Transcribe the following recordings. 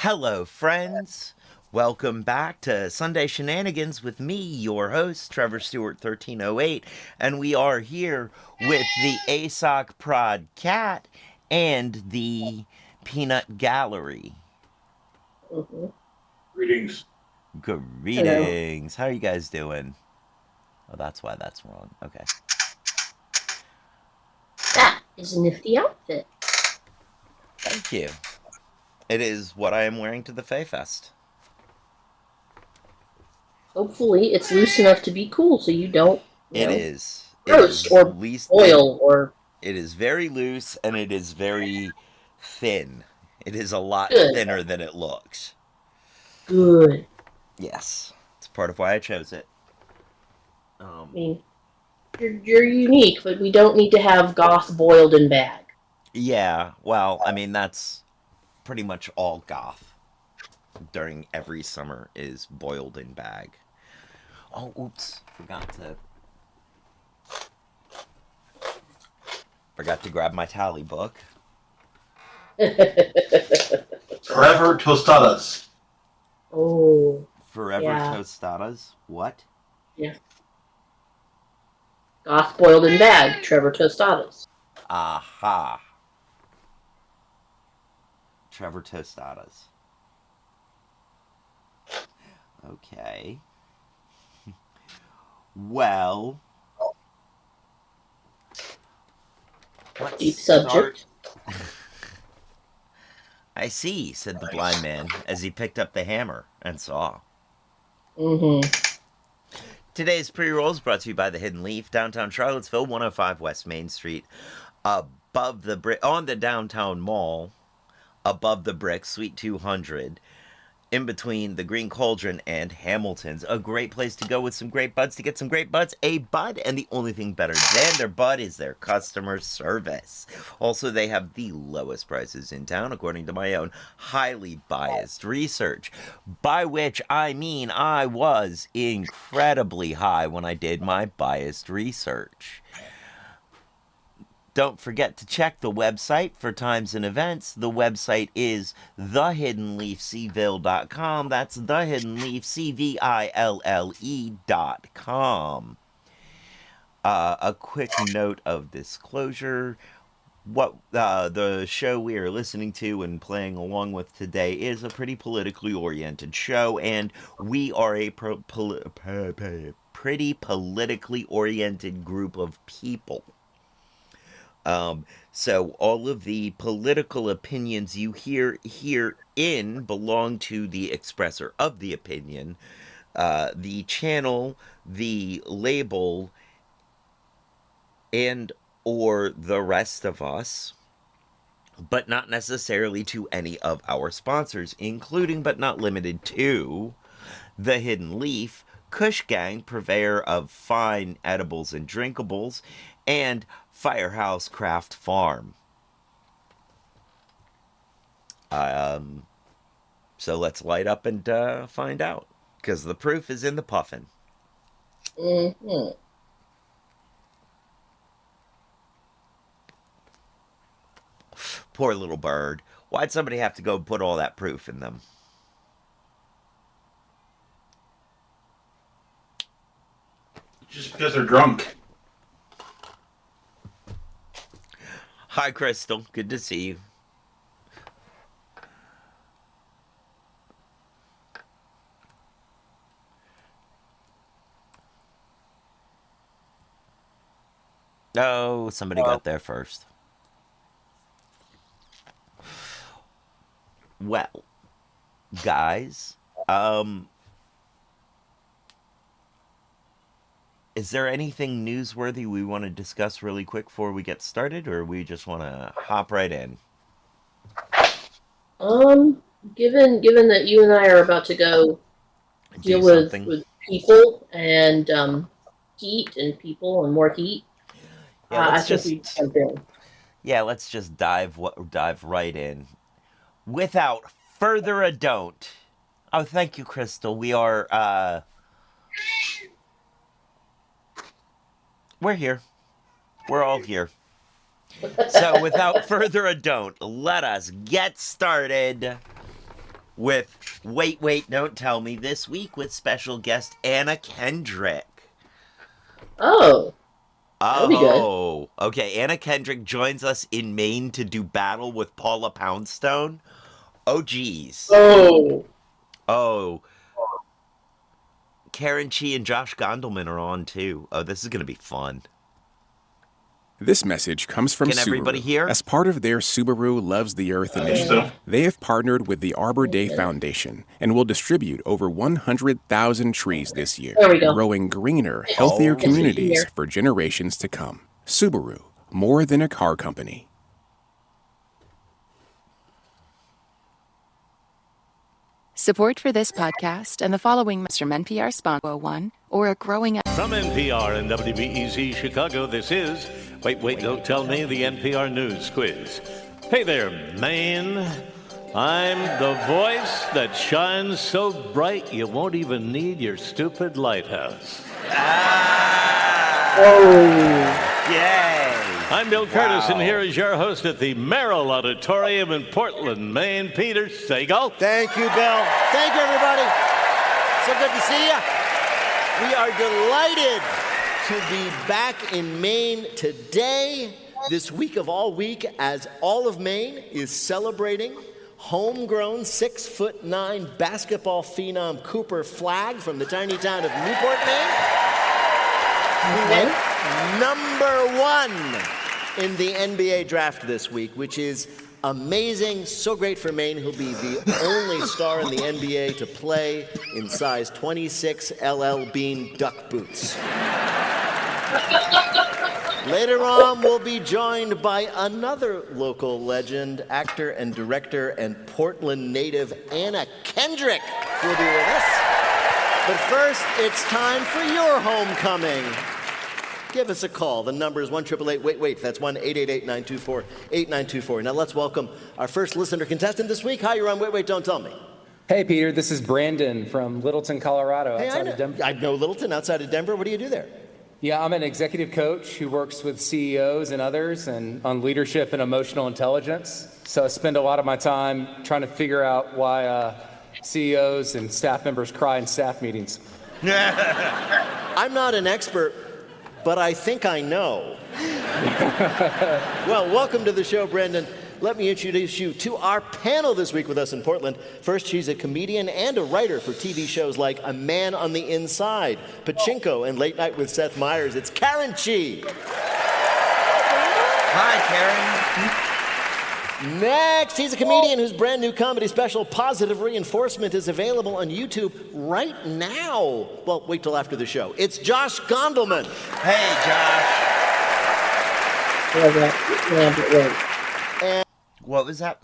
Hello, friends. Welcome back to Sunday Shenanigans with me, your host, Trevor Stewart 1308, and we are here with the ASOC Prod Cat and the Peanut Gallery. Mm-hmm. Greetings. Hello. Greetings. How are you guys doing? Oh, that's why that's wrong. Okay. That is a nifty outfit. Thank you. It is what I am wearing to the Fae Fest. Hopefully, it's loose enough to be cool, so you don't, It is. It roast is or least. boil or It is very loose and it is very thin. It is a lot good. thinner than it looks. Good. Yes, it's part of why I chose it. I mean, you're unique, but we don't need to have goth boiled in bag. Yeah, well, I mean that's pretty much all goth during every summer is boiled in bag. Oh, oops, forgot to grab my tally book. Forever tostadas. Oh, Forever yeah, tostadas. What? yeah. Goth boiled in bag. Trevor tostadas. Aha. Trevor tostadas. Okay. Well, let's Deep start. subject. I see, said the blind man as he picked up the hammer and saw. Mm-hmm. Today's pre-roll is brought to you by the Hidden Leaf, downtown Charlottesville, 105 West Main Street, above the on the downtown mall, above the brick, Suite 200, in between the Green Cauldron and Hamilton's. A great place to go with some great buds to get some great buds. A bud, and the only thing better than their bud is their customer service. Also, they have the lowest prices in town, according to my own highly biased research. By which I mean I was incredibly high when I did my biased research. Don't forget to check the website for times and events. The website is thehiddenleafcville.com. That's thehiddenleafcville.com. A quick note of disclosure. What the show we are listening to and playing along with today is a pretty politically oriented show, and we are a pretty politically oriented group of people. So all of the political opinions you hear herein belong to the expresser of the opinion, the channel, the label, and or the rest of us, but not necessarily to any of our sponsors, including but not limited to the Hidden Leaf, Kush Gang, purveyor of fine edibles and drinkables, and Firehouse Craft Farm. So let's light up and find out, because the proof is in the puffin. Mm-hmm. Poor little bird. Why'd somebody have to go put all that proof in them? Just because they're drunk. Hi, Crystal. Good to see you. Oh, somebody got there first. Well, guys, is there anything newsworthy we want to discuss really quick before we get started, or we just want to hop right in? Um, given that you and I are about to go Do deal something? with people and heat and people and more heat, Yeah, I think we jump in. let's just dive right in without further ado. Oh, thank you, Crystal. We're here. We're all here. So, without further ado, let us get started with Wait, Wait, Don't Tell Me this week with special guest Anna Kendrick. Oh. That'll be good. Oh, okay. Anna Kendrick joins us in Maine to do battle with Paula Poundstone. Oh, geez. Oh. Karen Chi and Josh Gondelman are on, too. Oh, this is going to be fun. This message comes from Can everybody Subaru. hear? As part of their Subaru Loves the Earth initiative, they have partnered with the Arbor Day Foundation and will distribute over 100,000 trees this year, There we go. growing greener, healthier Yes, communities here. for generations to come. Subaru, more than a car company. Support for this podcast and the following from NPR sponsor one or a growing. From NPR and WWDT Chicago, this is Wait, Wait, Don't Tell Me, the NPR News Quiz. Hey there, man. I'm the voice that shines so bright you won't even need your stupid lighthouse. Yay! I'm Bill Curtis, and here is your host at the Merrill Auditorium in Portland, Maine, Peter Sagal. Thank you, Bill. Thank you, everybody. So good to see you. We are delighted to be back in Maine today, this week of all week, as all of Maine is celebrating homegrown 6'9" basketball phenom Cooper Flagg from the tiny town of Newport, Maine. Who went #1 in the NBA draft this week, which is amazing. So great for Maine. He'll be the only star in the NBA to play in size 26 LL Bean duck boots. Later on, we'll be joined by another local legend, actor and director and Portland native Anna Kendrick will be with us. But first, it's time for your homecoming. Give us a call. The number is 1-888-WAIT-WAIT. That's 1-888-924-8924. Now let's welcome our first listener contestant this week. Hi, you're on Wait, Wait, Don't Tell Me. Hey, Peter. This is Brandon from Littleton, Colorado, outside of Denver. I know Littleton, outside of Denver. What do you do there? Yeah, I'm an executive coach who works with CEOs and others and on leadership and emotional intelligence. So I spend a lot of my time trying to figure out why CEOs and staff members cry in staff meetings. I'm not an expert, but I think I know. Well, welcome to the show, Brendan. Let me introduce you to our panel this week with us in Portland. First, she's a comedian and a writer for TV shows like A Man on the Inside, Pachinko, and Late Night with Seth Meyers. It's Karen Chi. Hi, Karen. Next, he's a comedian whose brand new comedy special, Positive Reinforcement, is available on YouTube right now. Well, wait till after the show. It's Josh Gondelman. Hey, Josh. What was that?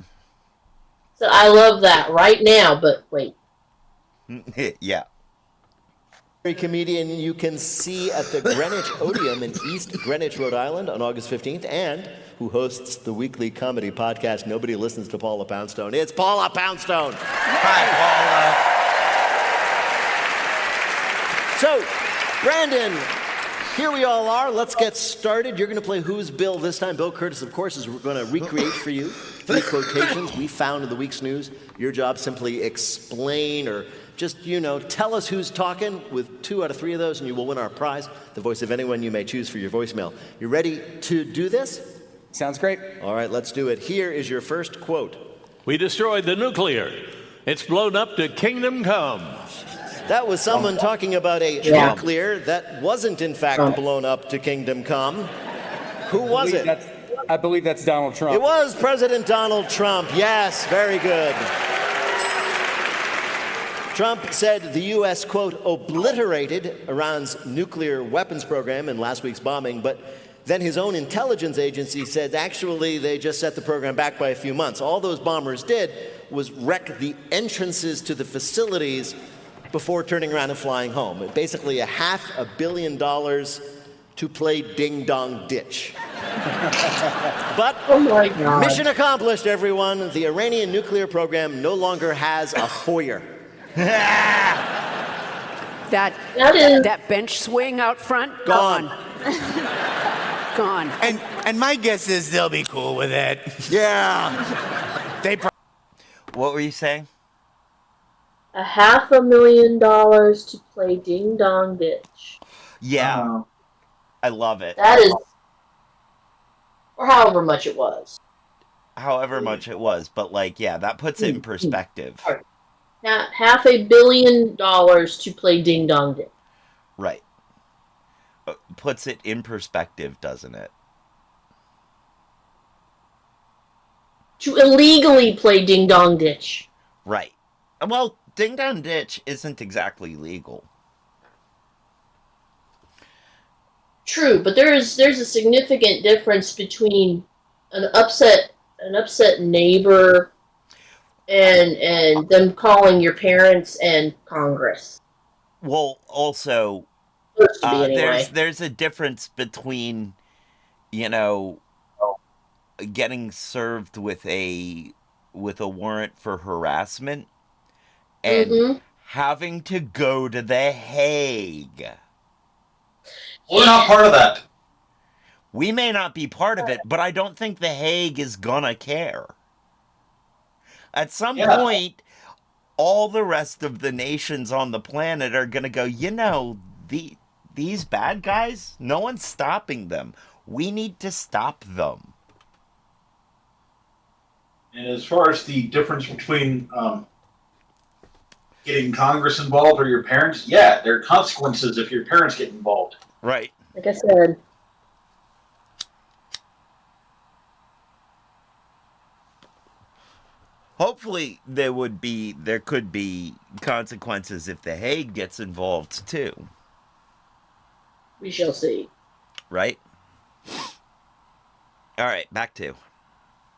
So I love that right now, but wait. Yeah. Comedian you can see at the Greenwich Odeum in East Greenwich, Rhode Island on August 15th, and who hosts the weekly comedy podcast Nobody Listens to Paula Poundstone. It's Paula Poundstone. Hi, So, Brandon, here we all are. Let's get started. You're going to play Who's Bill this time. Bill Curtis, of course, is going to recreate for you 3 quotations we found in the week's news. Your job, simply explain or just, tell us who's talking with 2 out of 3 of those, and you will win our prize, the voice of anyone you may choose for your voicemail. You ready to do this? Sounds great. All right, let's do it. Here is your first quote. We destroyed the nuclear. It's blown up to kingdom come. That was someone talking about a nuclear that wasn't, in fact, blown up to kingdom come. Who was it? I believe that's Donald Trump. It was President Donald Trump. Yes, very good. Trump said the U.S., quote, obliterated Iran's nuclear weapons program in last week's bombing, but then his own intelligence agency said actually they just set the program back by a few months. All those bombers did was wreck the entrances to the facilities before turning around and flying home. Basically $500 million to play ding-dong ditch. But mission accomplished, everyone. The Iranian nuclear program no longer has a foyer. That bench swing out front, gone. Gone. And my guess is they'll be cool with it. Yeah. What were you saying? $500,000 to play Ding Dong Ditch. Yeah, I love it. That is, or however much it was. However much it was, but like, yeah, that puts it in perspective. Now, $500 million to play Ding Dong Ditch. Right. Puts it in perspective, doesn't it? To illegally play Ding Dong Ditch. Right. Well, Ding Dong Ditch isn't exactly legal. True, but there's a significant difference between an upset neighbor and them calling your parents and Congress. Well, also, anyway. there's a difference between, getting served with a warrant for harassment and having to go to The Hague. We're not part of that. We may not be part of it, but I don't think The Hague is gonna care. At some point, all the rest of the nations on the planet are gonna go, these bad guys, no one's stopping them. We need to stop them. And as far as the difference between getting Congress involved or your parents, there are consequences if your parents get involved. Right. Like I said. Hopefully there could be consequences if The Hague gets involved too. We shall see. Right? All right, back to.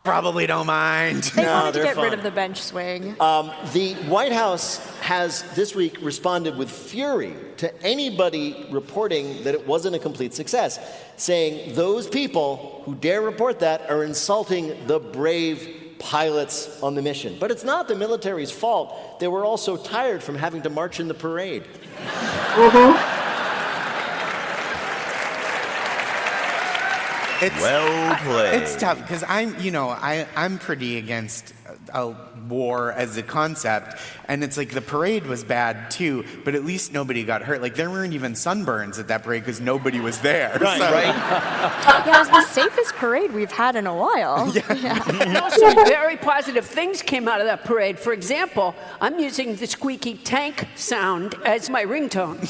Probably don't mind. They wanted to get rid of the bench swing. The White House has this week responded with fury to anybody reporting that it wasn't a complete success, saying those people who dare report that are insulting the brave pilots on the mission. But it's not the military's fault. They were also tired from having to march in the parade. Well played. It's tough because I'm pretty against a war as a concept, and it's like the parade was bad too, but at least nobody got hurt. Like there weren't even sunburns at that parade because nobody was there. Right. Yeah, it was the safest parade we've had in a while. And also, very positive things came out of that parade. For example, I'm using the squeaky tank sound as my ringtone.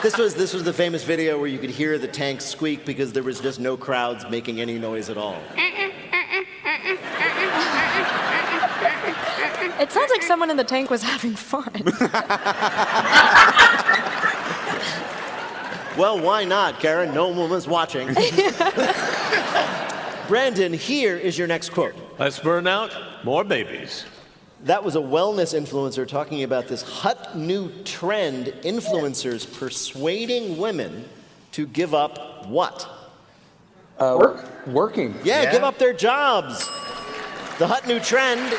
This was the famous video where you could hear the tank squeak because there was just no crowds making any noise at all. It sounds like someone in the tank was having fun. Well, why not, Karen? No one was watching. Brandon, here is your next quote. Less burnout, more babies. That was a wellness influencer talking about this hot new trend, influencers persuading women to give up what? Working. Yeah, give up their jobs. The hot new trend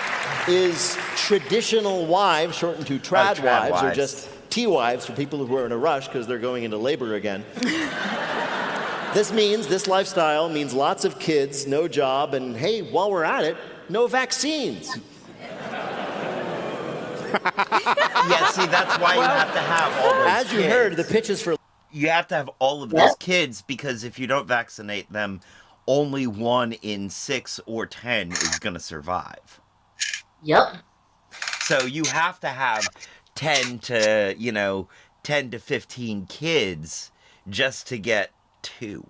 is traditional wives, shortened to trad wives, or just T-wives for people who are in a rush because they're going into labor again. This lifestyle means lots of kids, no job, and hey, while we're at it, no vaccines. Yeah, see, that's why you have to have all those As you kids. heard, the pitch is for... You have to have all of those kids because if you don't vaccinate them, only 1 in 6 or 10 is going to survive. Yep. So you have to have 10 to 15 kids just to get 2.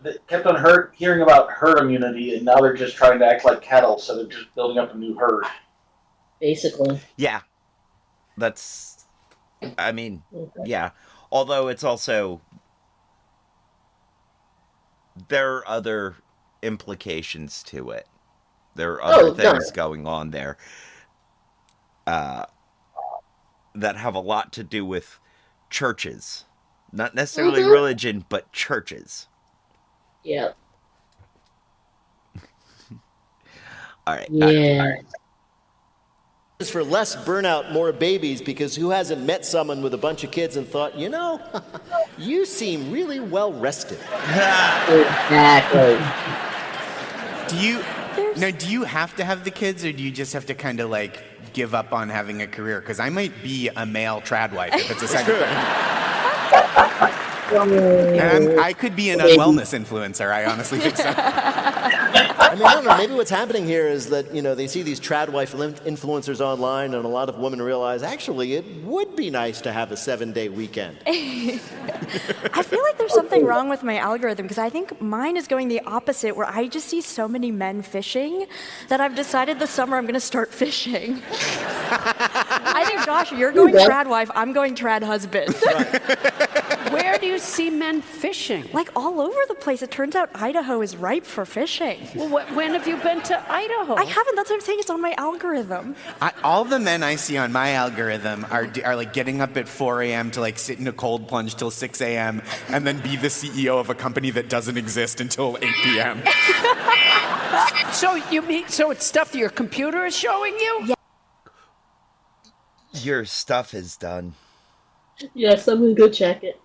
They kept on hearing about herd immunity, and now they're just trying to act like cattle, so they're just building up a new herd. Basically. Yeah. Yeah. Although it's also... There are other implications to it. There are other things going on there that have a lot to do with churches. Not necessarily religion, but churches. Yeah. All right. Yeah. Is for less burnout, more babies, because who hasn't met someone with a bunch of kids and thought, you seem really well rested. Exactly. Now, do you have to have the kids, or do you just have to kind of like give up on having a career? Because I might be a male trad wife if it's a second. And I could be an unwellness influencer. I honestly think so. I mean, I don't know. Maybe what's happening here is that, they see these trad wife influencers online, and a lot of women realize, actually, it would be nice to have a 7-day weekend. I feel like there's something wrong with my algorithm, because I think mine is going the opposite, where I just see so many men fishing that I've decided this summer I'm going to start fishing. I think, Josh, you're going trad wife, I'm going trad husband. Where do you see men fishing? Like all over the place. It turns out Idaho is ripe for fishing. Well, when have you been to Idaho? I haven't. That's what I'm saying. It's on my algorithm. All the men I see on my algorithm are like getting up at 4 a.m. to like sit in a cold plunge till 6 a.m. and then be the CEO of a company that doesn't exist until 8 p.m. So it's stuff that your computer is showing you? Yeah. Your stuff is done. Yes, I'm gonna go check it.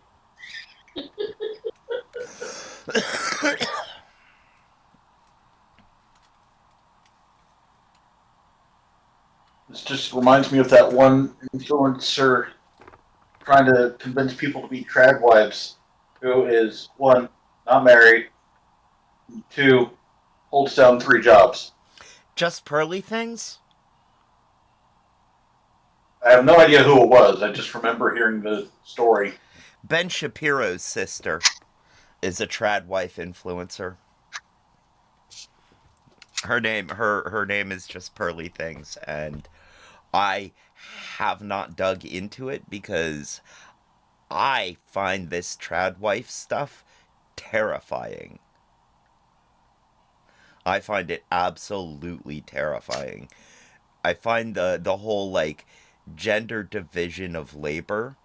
This just reminds me of that one influencer trying to convince people to be trad wives, who is, 1, not married, 2, holds down 3 jobs. Just pearly things? I have no idea who it was. I just remember hearing the story. Ben Shapiro's sister is a trad wife influencer. Her name is just Pearly Things, and I have not dug into it because I find this trad wife stuff terrifying. I find it absolutely terrifying. I find the whole like gender division of labor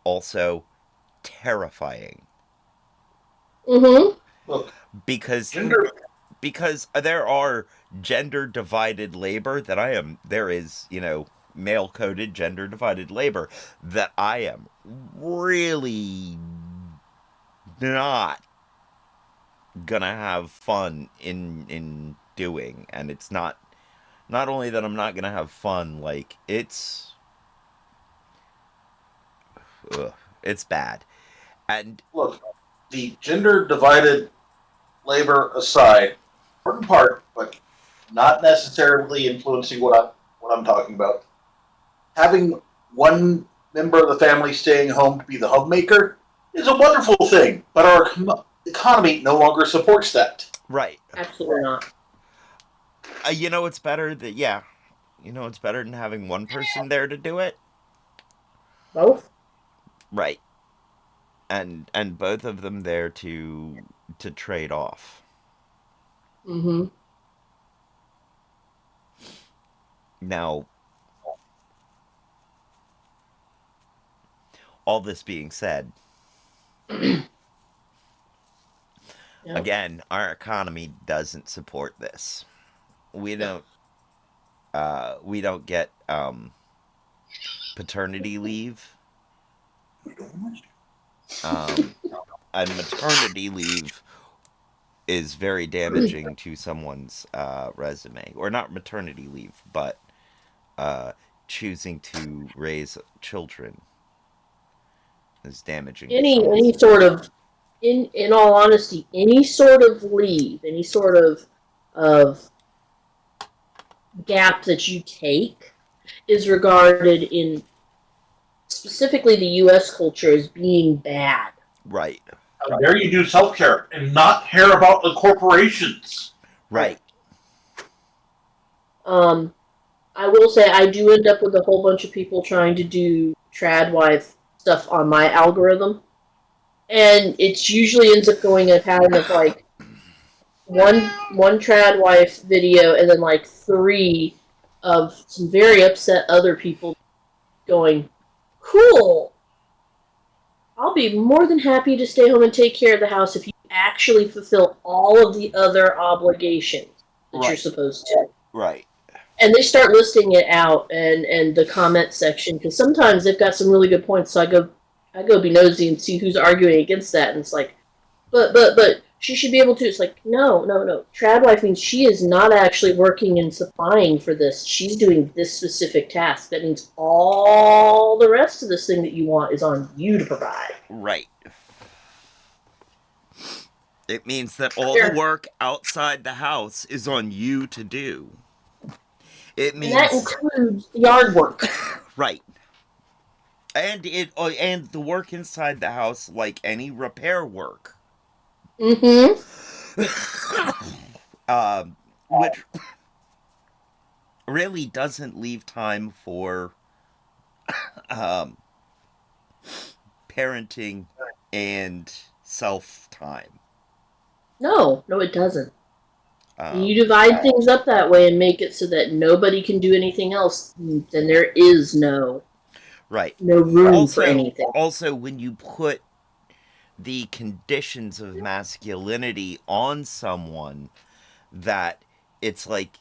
also terrifying. Mm-hmm. Look, because there are gender divided labor there is male coded gender divided labor that I am really not gonna have fun in doing, and it's not only that I'm not gonna have fun, like it's bad. And look, the gender divided labor aside, important part, but not necessarily influencing what I'm talking about. Having one member of the family staying home to be the homemaker is a wonderful thing, but our economy no longer supports that. Right. Absolutely not. It's better it's better than having one person there to do it. Both? Right. And both of them there to trade off. Mm-hmm. Now, all this being said, again, our economy doesn't support this. We don't get paternity leave. And maternity leave is very damaging to someone's resume. Or not maternity leave, but choosing to raise children is damaging. Any sort of, in all honesty, any sort of leave, any sort of gap that you take is regarded in specifically the U.S. culture as being bad. Right. How dare you do self-care and not care about the corporations? Right. I will say I do end up with a whole bunch of people trying to do trad wife stuff on my algorithm. And it usually ends up going in a pattern of like one trad wife video and then like 3 of some very upset other people going, cool. I'll be more than happy to stay home and take care of the house if you actually fulfill all of the other obligations that you're supposed to. Right. And they start listing it out and the comment section, because sometimes they've got some really good points. So I go be nosy and see who's arguing against that, and it's like, but she should be able to. It's like, no. Trad wife means she is not actually working and supplying for this. She's doing this specific task. That means all the rest of this thing that you want is on you to provide. Right. It means that all the work outside the house is on you to do. It means and that includes yard work. Right. And the work inside the house, like any repair work. Mm-hmm. Which really doesn't leave time for parenting and self-time. No, it doesn't. You divide things up that way and make it so that nobody can do anything else, then there is no room for anything. Also, when you put the conditions of masculinity on someone, that it's like,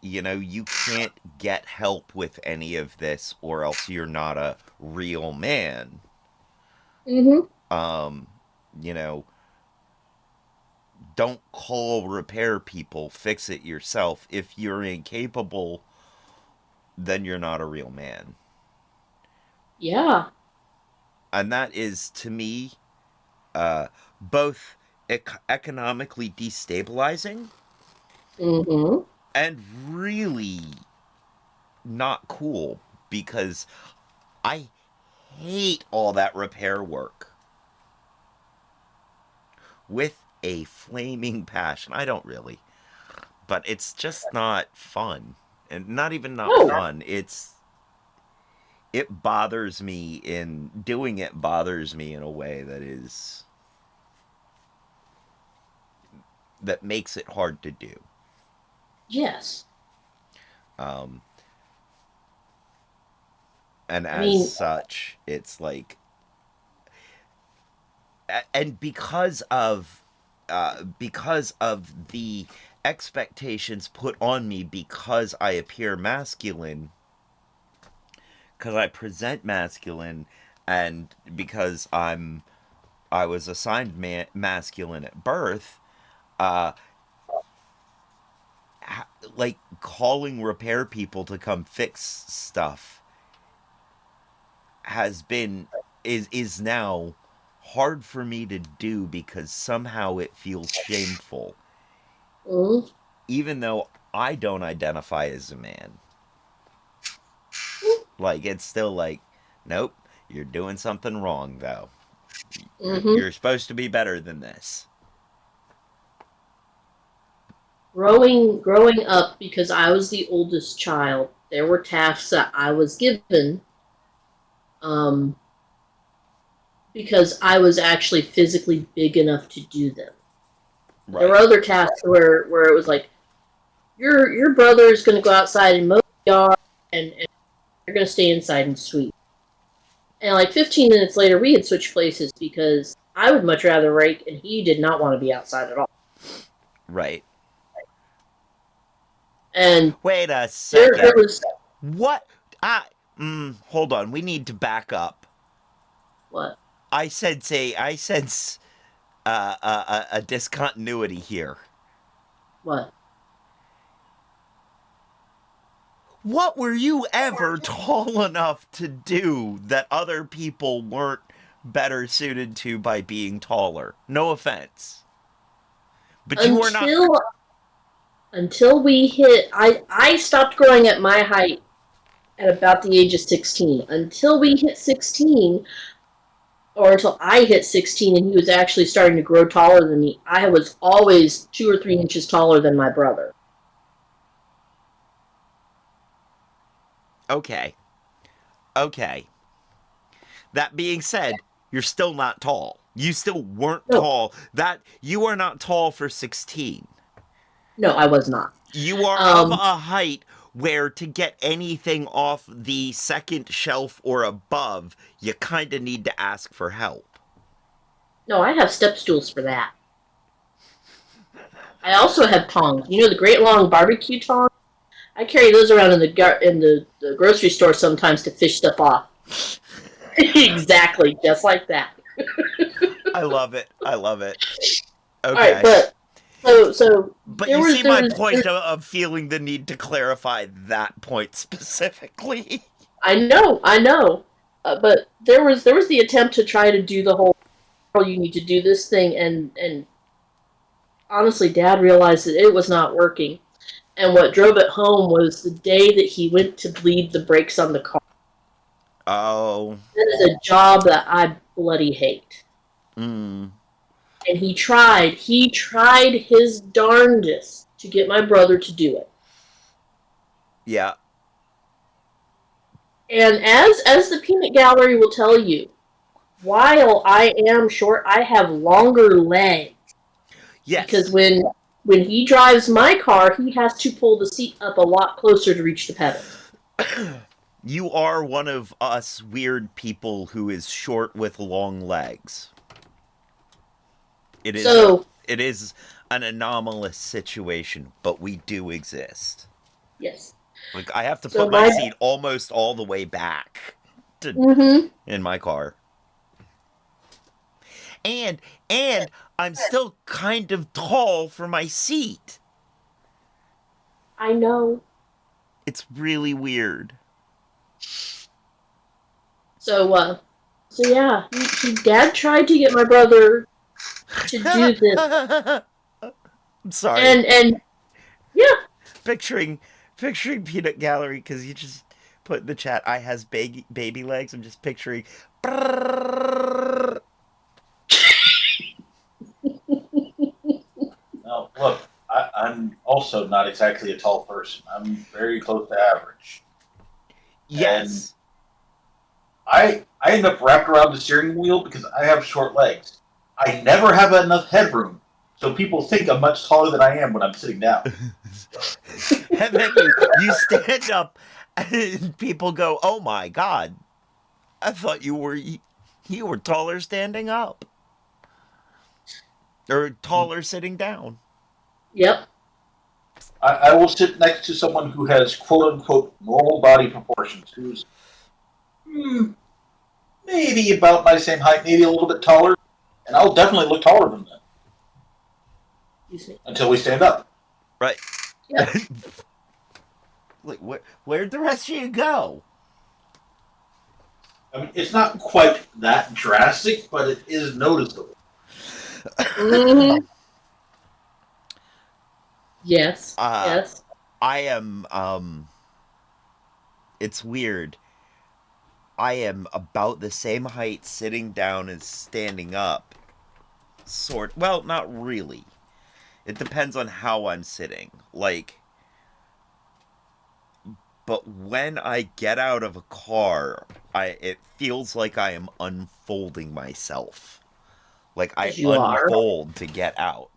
you can't get help with any of this or else you're not a real man. Mm-hmm. Don't call repair people, fix it yourself. If you're incapable, then you're not a real man. Yeah. And that is, to me, both economically destabilizing and really not cool, because I hate all that repair work with a flaming passion. I don't really, but it's just not fun, and not even fun. It bothers me doing it bothers me in a way that makes it hard to do. Yes. And as such, it's like, and because of the expectations put on me, because I appear masculine, because I present masculine, and because I was assigned masculine at birth, like calling repair people to come fix stuff is now hard for me to do, because somehow it feels shameful. Even though I don't identify as a man. Like, it's still like, nope, you're doing something wrong, though. You're supposed to be better than this. Growing up, because I was the oldest child, there were tasks that I was given because I was actually physically big enough to do them. Right. There were other tasks where it was like, your brother's going to go outside and mow the yard, and you're going to stay inside and sweep. And like 15 minutes later, we had switched places because I would much rather rake, and he did not want to be outside at all. Right. And wait a second. There was... What? Hold on. We need to back up. What? I sense a discontinuity here. What? What were you ever tall enough to do that other people weren't better suited to by being taller? No offense. But you were not... Until we hit... I stopped growing at my height at about the age of 16. Until we hit 16... or until I hit 16 and he was actually starting to grow taller than me, I was always 2 or 3 inches taller than my brother. Okay. That being said, you're still not tall. You still weren't tall. You are not tall for 16. No, I was not. You are of a height where to get anything off the second shelf or above, you kind of need to ask for help. No, I have step stools for that. I also have tongs. You know the great long barbecue tongs? I carry those around in the grocery store sometimes to fish stuff off. Exactly, just like that. I love it. All right, Okay. but so But there you was see my point of feeling the need to clarify that point specifically. I know, but there was the attempt to try to do the whole you need to do this thing, and honestly, Dad realized that it was not working. And what drove it home was the day that he went to bleed the brakes on the car. Oh. That is a job that I bloody hate. Mm. And he tried his darndest to get my brother to do it. Yeah. And as the peanut gallery will tell you, while I am short, I have longer legs. Yes. Because when he drives my car, he has to pull the seat up a lot closer to reach the pedals. You are one of us weird people who is short with long legs. It is an anomalous situation, but we do exist. Yes. Like I have to put my seat almost all the way back in my car. And I'm still kind of tall for my seat. I know. It's really weird. So yeah, Dad tried to get my brother to do this. I'm sorry. And yeah. Picturing Peanut Gallery, because you just put in the chat, I has baby legs. I'm just picturing. Now, look, I'm also not exactly a tall person. I'm very close to average. Yes. And I end up wrapped around the steering wheel because I have short legs. I never have enough headroom, so people think I'm much taller than I am when I'm sitting down. And then you stand up, and people go, "Oh my God, I thought you were taller standing up, or taller sitting down." Yep. I will sit next to someone who has quote unquote normal body proportions, who's maybe about my same height, maybe a little bit taller, and I'll definitely look taller than them. Until we stand up. Right. Yep. Like, where'd the rest of you go? I mean, it's not quite that drastic, but it is noticeable. Mm-hmm. Yes. Yes. I am, it's weird. I am about the same height sitting down as standing up. Well, not really. It depends on how I'm sitting. But when I get out of a car, it feels like I am unfolding myself. Like I unfold to get out.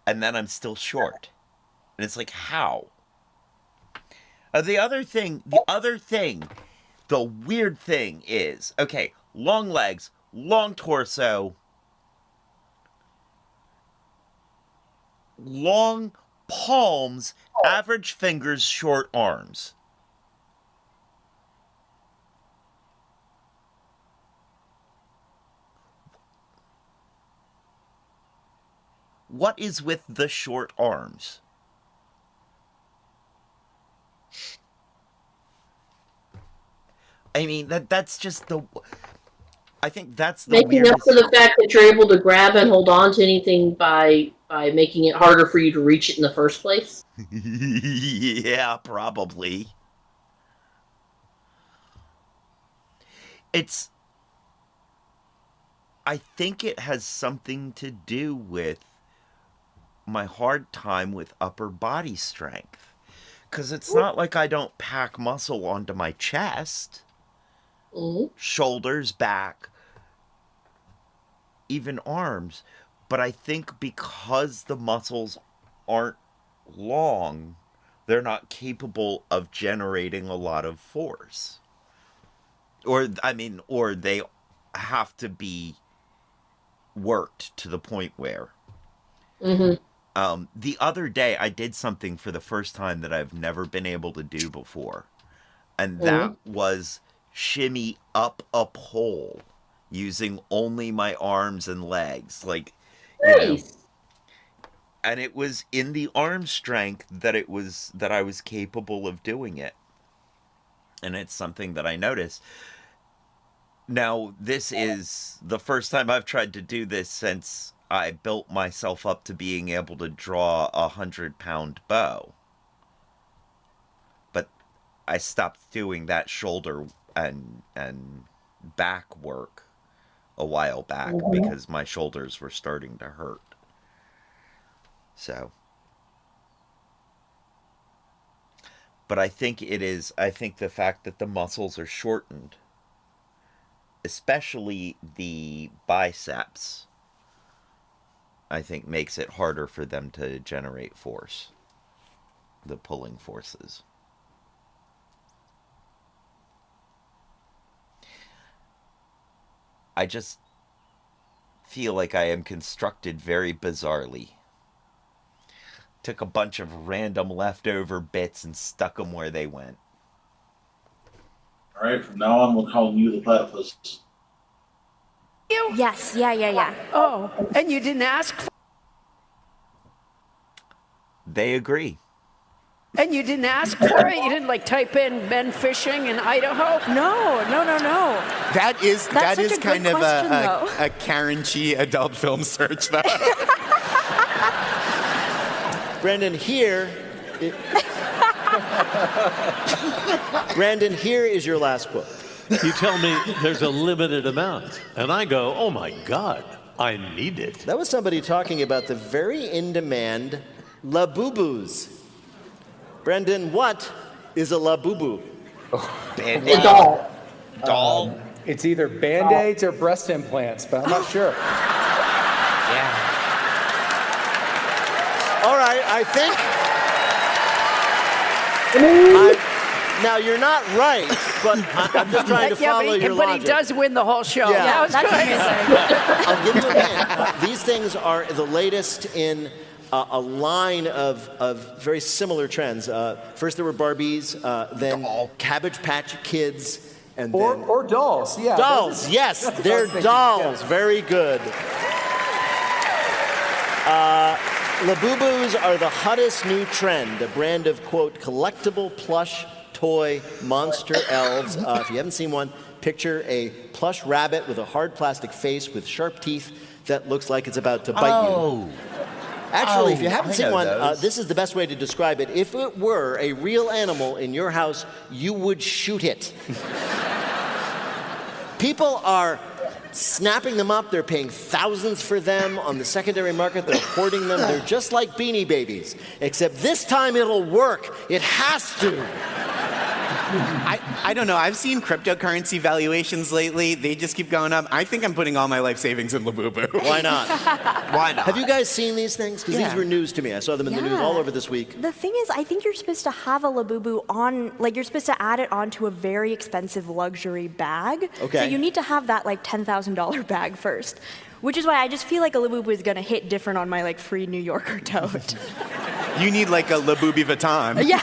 And then I'm still short. And it's like, how? The weird thing is, okay, long legs, long torso, long palms, average fingers, short arms. What is with the short arms? I mean, that's just I think that's the making weirdest. up for the fact that you're able to grab and hold on to anything by making it harder for you to reach it in the first place. Yeah, probably. I think it has something to do with my hard time with upper body strength. Because it's not like I don't pack muscle onto my chest, shoulders, back, even arms. But I think because the muscles aren't long, they're not capable of generating a lot of force. Or they have to be worked to the point where. The other day, I did something for the first time that I've never been able to do before. And that was shimmy up a pole using only my arms and legs. Like, Nice. And it was in the arm strength that I was capable of doing it. And it's something that I noticed. Now, this is the first time I've tried to do this since I built myself up to being able to draw 100-pound bow. But I stopped doing that shoulder and back work a while back because my shoulders were starting to hurt. So, but I think the fact that the muscles are shortened, especially the biceps, I think makes it harder for them to generate force, the pulling forces. I just feel like I am constructed very bizarrely. Took a bunch of random leftover bits and stuck them where they went. All right, from now on, we'll call you the platypus. You? Yes, yeah. Oh, and you didn't ask for They agree. And you didn't ask for it? You didn't like type in men fishing in Idaho? No. That is That's such a good kind of question, a Karen Chi adult film search, though. Brandon, here is your last quote. You tell me there's a limited amount, and I go, oh my God, I need it. That was somebody talking about the very in-demand Labubus. Brendan, what is a Labubu? Band-Aid. Doll. It's either Band-Aids or breast implants, but I'm not sure. Yeah. All right, I think... now, you're not right, but I'm just trying to follow your but logic. he does win the whole show. Yeah. That was That's good. amazing. I'll give you a hint. These things are the latest in a line of very similar trends. First there were Barbies, then Cabbage Patch Kids, and then... Or dolls, yeah. Dolls, yes, they're dolls. Very good. Labubus are the hottest new trend, a brand of, quote, collectible plush toy monster elves. If you haven't seen one, picture a plush rabbit with a hard plastic face with sharp teeth that looks like it's about to bite you. Actually, if you haven't seen one, this is the best way to describe it. If it were a real animal in your house, you would shoot it. People are snapping them up. They're paying thousands for them on the secondary market. They're hoarding them. They're just like Beanie Babies, except this time it'll work. It has to. I don't know. I've seen cryptocurrency valuations lately. They just keep going up. I think I'm putting all my life savings in Labubu. Why not? Why not? Have you guys seen these things? Because these were news to me. I saw them in the news all over this week. The thing is, I think you're supposed to have a Labubu on, like you're supposed to add it onto a very expensive luxury bag. Okay. So you need to have that like $10,000 bag first. Which is why I just feel like a Labubu is gonna hit different on my like free New Yorker tote. You need like a Labubu Vuitton. Yeah.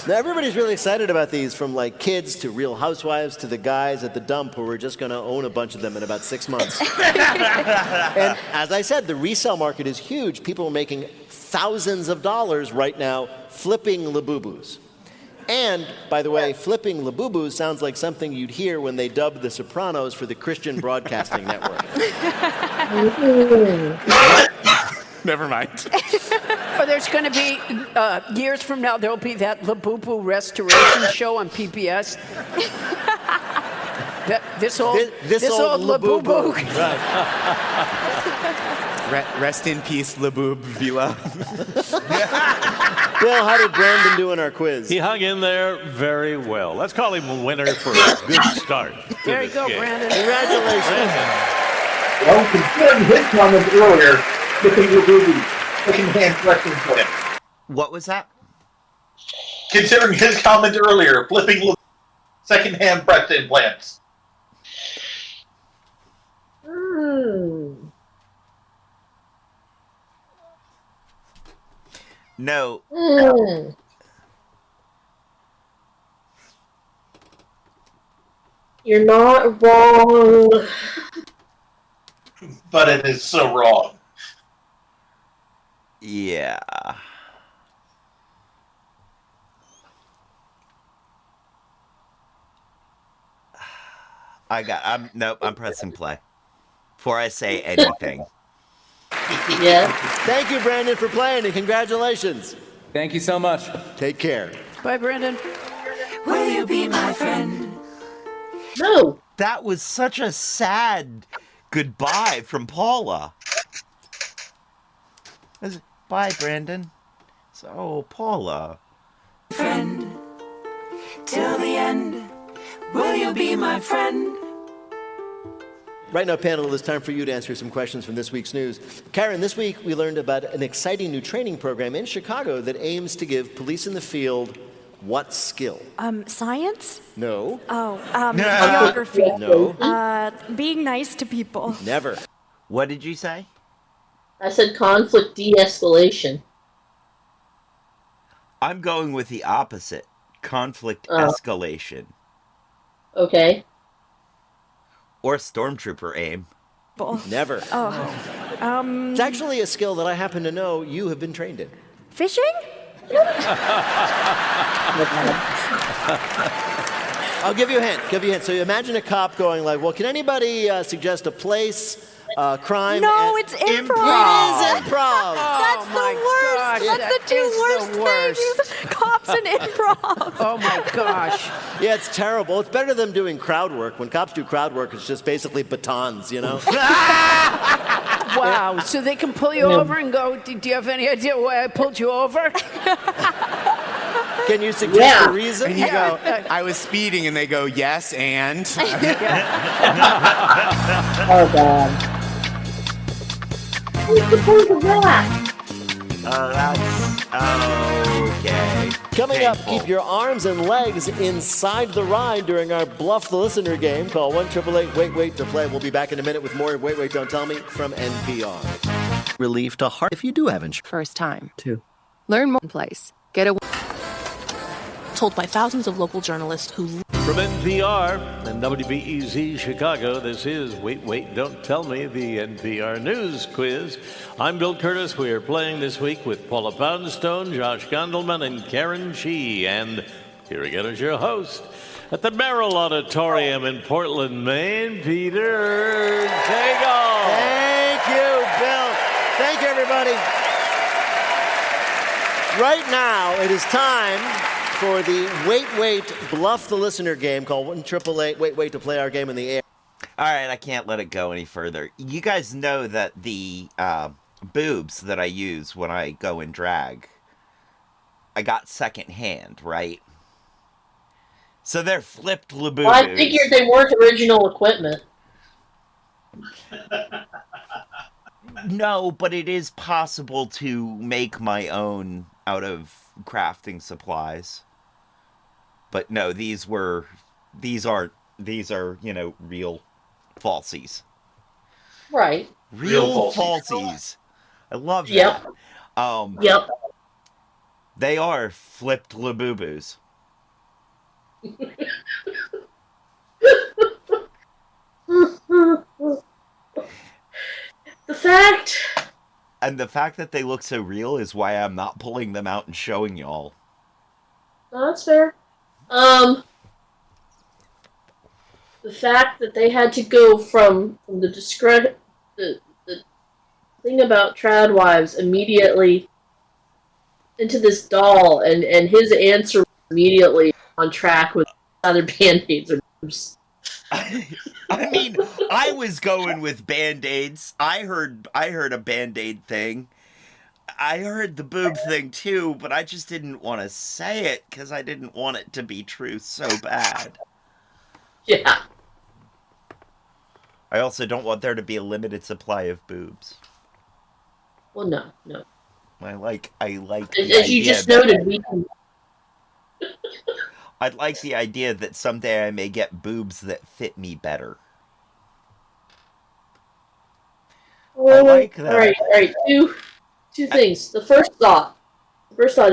Now, everybody's really excited about these, from like kids to real housewives to the guys at the dump who are just going to own a bunch of them in about 6 months. And as I said, the resale market is huge. People are making thousands of dollars right now flipping Labubus. And, by the way, flipping Labubus sounds like something you'd hear when they dubbed The Sopranos for the Christian Broadcasting Network. Never mind. Or there's going to be, years from now, there'll be that Labubu restoration show on PBS. This old Labubu. Right. Rest in peace, Labub Vila. Bill, how did Brandon do in our quiz? He hung in there very well. Let's call him a winner for a good start. There you go, Brandon. Congratulations. Well, considering his comment earlier, looking at Labubu, looking hand flexing for it. What was that? Considering his comment earlier, flipping second-hand breast implants. No. You're not wrong. but it is so wrong. Yeah. I'm pressing play before I say anything. Yeah. Thank you, Brandon, for playing, and congratulations. Thank you so much. Take care. Bye, Brandon. Will you be my friend? No. That was such a sad goodbye from Paula. Bye, Brandon. So, Paula. Friend. Till the end. Will you be my friend? Right now, panel, it's time for you to answer some questions from this week's news. Karen, this week we learned about an exciting new training program in Chicago that aims to give police in the field what skill? Science? No. Oh, geography. No. Being nice to people. Never. What did you say? I said conflict de-escalation. I'm going with the opposite. Conflict escalation. Okay. Or stormtrooper aim. Never. Oh. It's actually a skill that I happen to know you have been trained in. Fishing? I'll give you a hint. So you imagine a cop going like, well, can anybody suggest a place, crime? No, it's improv. It is improv. That's the worst. gosh, That's the two worst things. Cops and improv. Oh my gosh. Yeah, it's terrible. It's better than doing crowd work. When cops do crowd work, it's just basically batons, you know? Wow. So they can pull you over and go, do you have any idea why I pulled you over? Can you suggest a reason? And you go, I was speeding, and they go, yes, and? Oh, God. What's the point of that? That's okay. Coming up, keep your arms and legs inside the ride during our Bluff the Listener game. Call 1-888-WAIT-WAIT to play. We'll be back in a minute with more Wait, Wait, Don't Tell Me from NPR. Relief to heart if you do have insurance. First time. 2. Learn more place. Get a told by thousands of local journalists who... From NPR and WWDT Chicago, this is Wait, Wait, Don't Tell Me, the NPR News Quiz. I'm Bill Curtis. We are playing this week with Paula Poundstone, Josh Gondelman, and Karen Shee. And here again is your host at the Merrill Auditorium in Portland, Maine, Peter Tagle. Thank you, Bill. Thank you, everybody. Right now, it is time for the Wait, Wait, Bluff the Listener game. Call 1-888-WAIT-WAIT to play our game in the air. All right, I can't let it go any further. You guys know that the boobs that I use when I go in drag, I got secondhand, right? So they're flipped laboobs. Well, I figured they weren't original equipment. No, but it is possible to make my own out of crafting supplies. But no, these are, you know, real falsies. Right. Real falsies. I love that. Yep. Yep. They are flipped laboobos. The fact that they look so real is why I'm not pulling them out and showing y'all. No, that's fair. The fact that they had to go from the thing about trad wives immediately into this doll, and his answer was immediately on track with other band-aids or boobs. I mean, I was going with band-aids. I heard a band-aid thing. I heard the boob thing too, but I just didn't want to say it because I didn't want it to be true so bad. Yeah. I also don't want there to be a limited supply of boobs. Well, no. I like. As you just noted, we can... I'd like the idea that someday I may get boobs that fit me better. I like that. All right. Two things. The first thought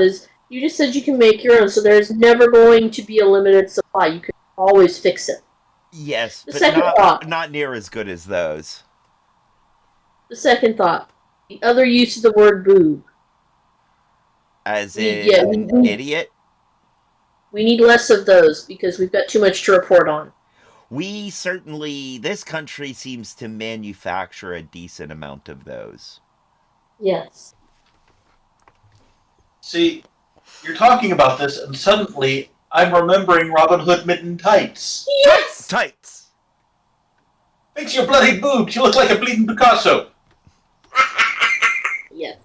is you just said you can make your own, so there's never going to be a limited supply. You can always fix it. Yes, The but second thought. not near as good as those. The second thought. The other use of the word boob. As Yeah, in idiot? We need less of those because we've got too much to report on. This country seems to manufacture a decent amount of those. Yes. See, you're talking about this, and suddenly I'm remembering Robin Hood Mitten Tights. Yes! Tights! Fix your bloody boobs, you look like a bleeding Picasso. Yes.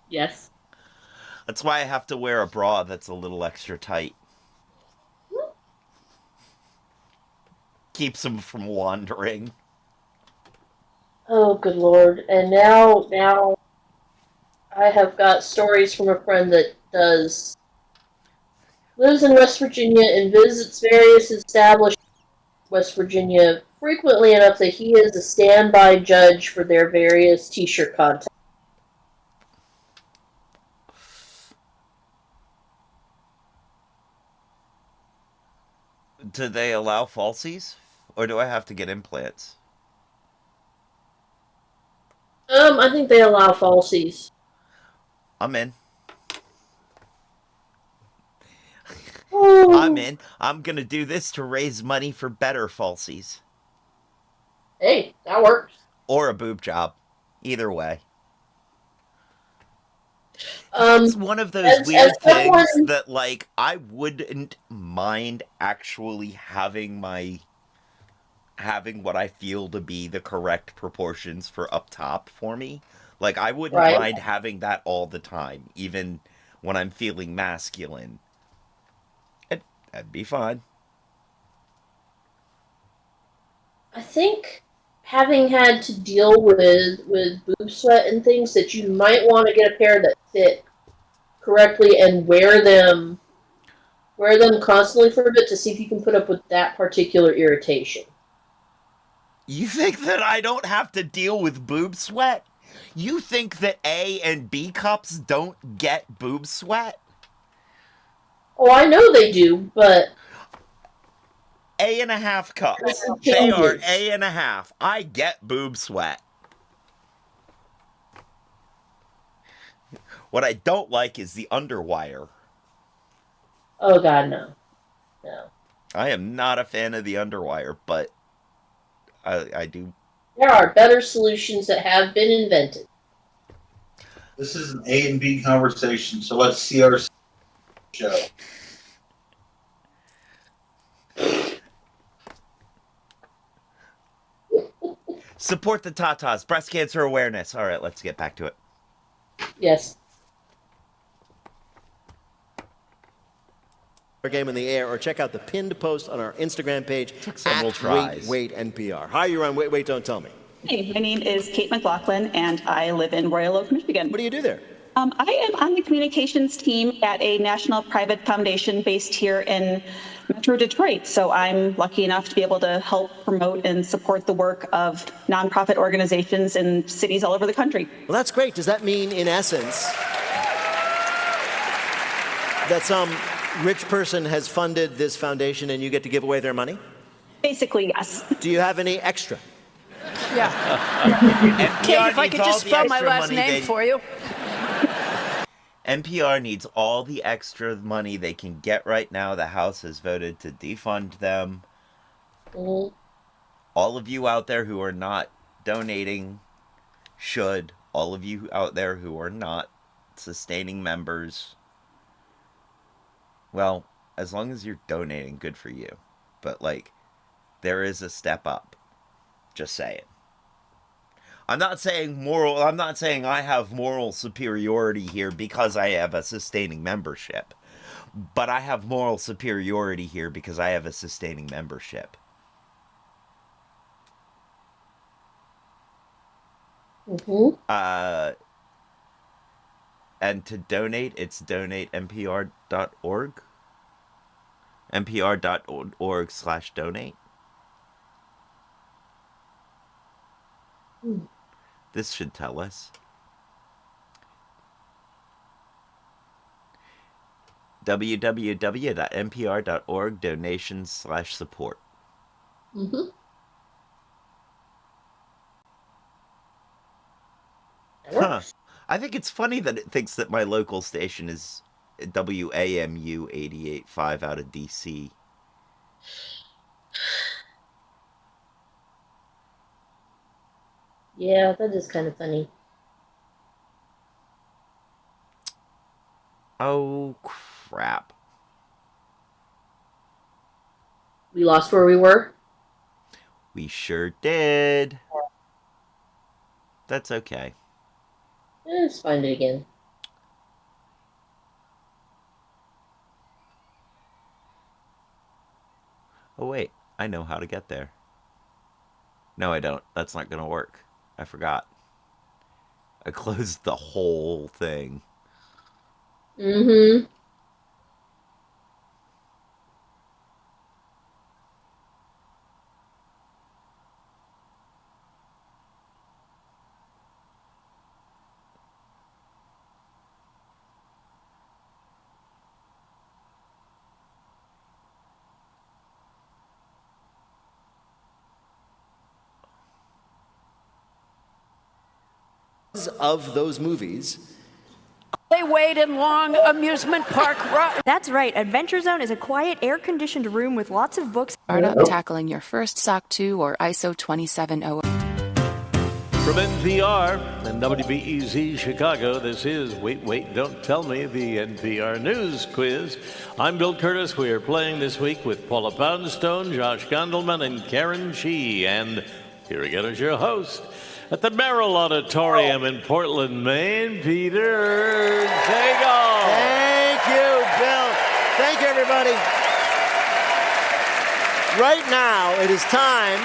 Yes. That's why I have to wear a bra that's a little extra tight. Keeps them from wandering. Oh, good Lord. And now I have got stories from a friend that lives in West Virginia and visits various establishments in West Virginia frequently enough that he is a standby judge for their various t-shirt contests. Do they allow falsies? Or do I have to get implants? I think they allow falsies. I'm in. Oh. I'm in. I'm gonna do this to raise money for better falsies. Hey, that works. Or a boob job. Either way. It's one of those weird things that, like, I wouldn't mind actually having what I feel to be the correct proportions for up top for me. Like, I wouldn't mind having that all the time, even when I'm feeling masculine. That'd be fine. I think having had to deal with boob sweat and things, that you might want to get a pair that fit correctly and wear them constantly for a bit to see if you can put up with that particular irritation. You think that I don't have to deal with boob sweat? You think that A and B cups don't get boob sweat? Oh, I know they do, but A.5 cups. They are A.5. I get boob sweat. What I don't like is the underwire. Oh God, no. No. I am not a fan of the underwire, but I do. There are better solutions that have been invented. This is an A and B conversation, so let's see our show. Support the Tatas. Breast cancer awareness. All right, let's get back to it. Yes. Game in the air, or check out the pinned post on our Instagram page several tries. Wait NPR. Hi, you're on Wait Don't Tell Me. Hey, my name is Kate McLaughlin, and I live in Royal Oak, Michigan. What do you do there? I am on the communications team at a national private foundation based here in Metro Detroit. So I'm lucky enough to be able to help promote and support the work of nonprofit organizations in cities all over the country. Well, that's great. Does that mean, in essence, that some rich person has funded this foundation and you get to give away their money? Basically, yes. Do you have any extra? Yeah. Kate, if I could just spell my last name for you. NPR needs all the extra money they can get right now. The House has voted to defund them. Mm-hmm. All of you out there who are not donating should. All of you out there who are not sustaining members, well, as long as you're donating, good for you. But, like, there is a step up. Just saying. I'm not saying I have moral superiority here because I have a sustaining membership. But I have moral superiority here because I have a sustaining membership. Mm-hmm. And to donate, it's donatenpr.org. npr.org/donate. This should tell us. www.npr.org donations/support. Mm-hmm. Huh. I think it's funny that it thinks that my local station is WAMU 88.5 out of DC. Yeah, that is kind of funny. Oh, crap. We lost where we were? We sure did. That's okay. Let's find it again. Oh, wait. I know how to get there. No, I don't. That's not going to work. I forgot. I closed the whole thing. Mm-hmm. Of those movies. They wait in long amusement park ride. That's right. Adventure Zone is a quiet, air-conditioned room with lots of books. Start up tackling your first SOC 2 or ISO 270. From NPR and WWDT Chicago, this is Wait, Wait, Don't Tell Me, the NPR News Quiz. I'm Bill Curtis. We are playing this week with Paula Poundstone, Josh Gondelman, and Karen Shee. And here again is your host at the Merrill Auditorium in Portland, Maine, Peter Sagal. Thank you, Bill. Thank you, everybody. Right now, it is time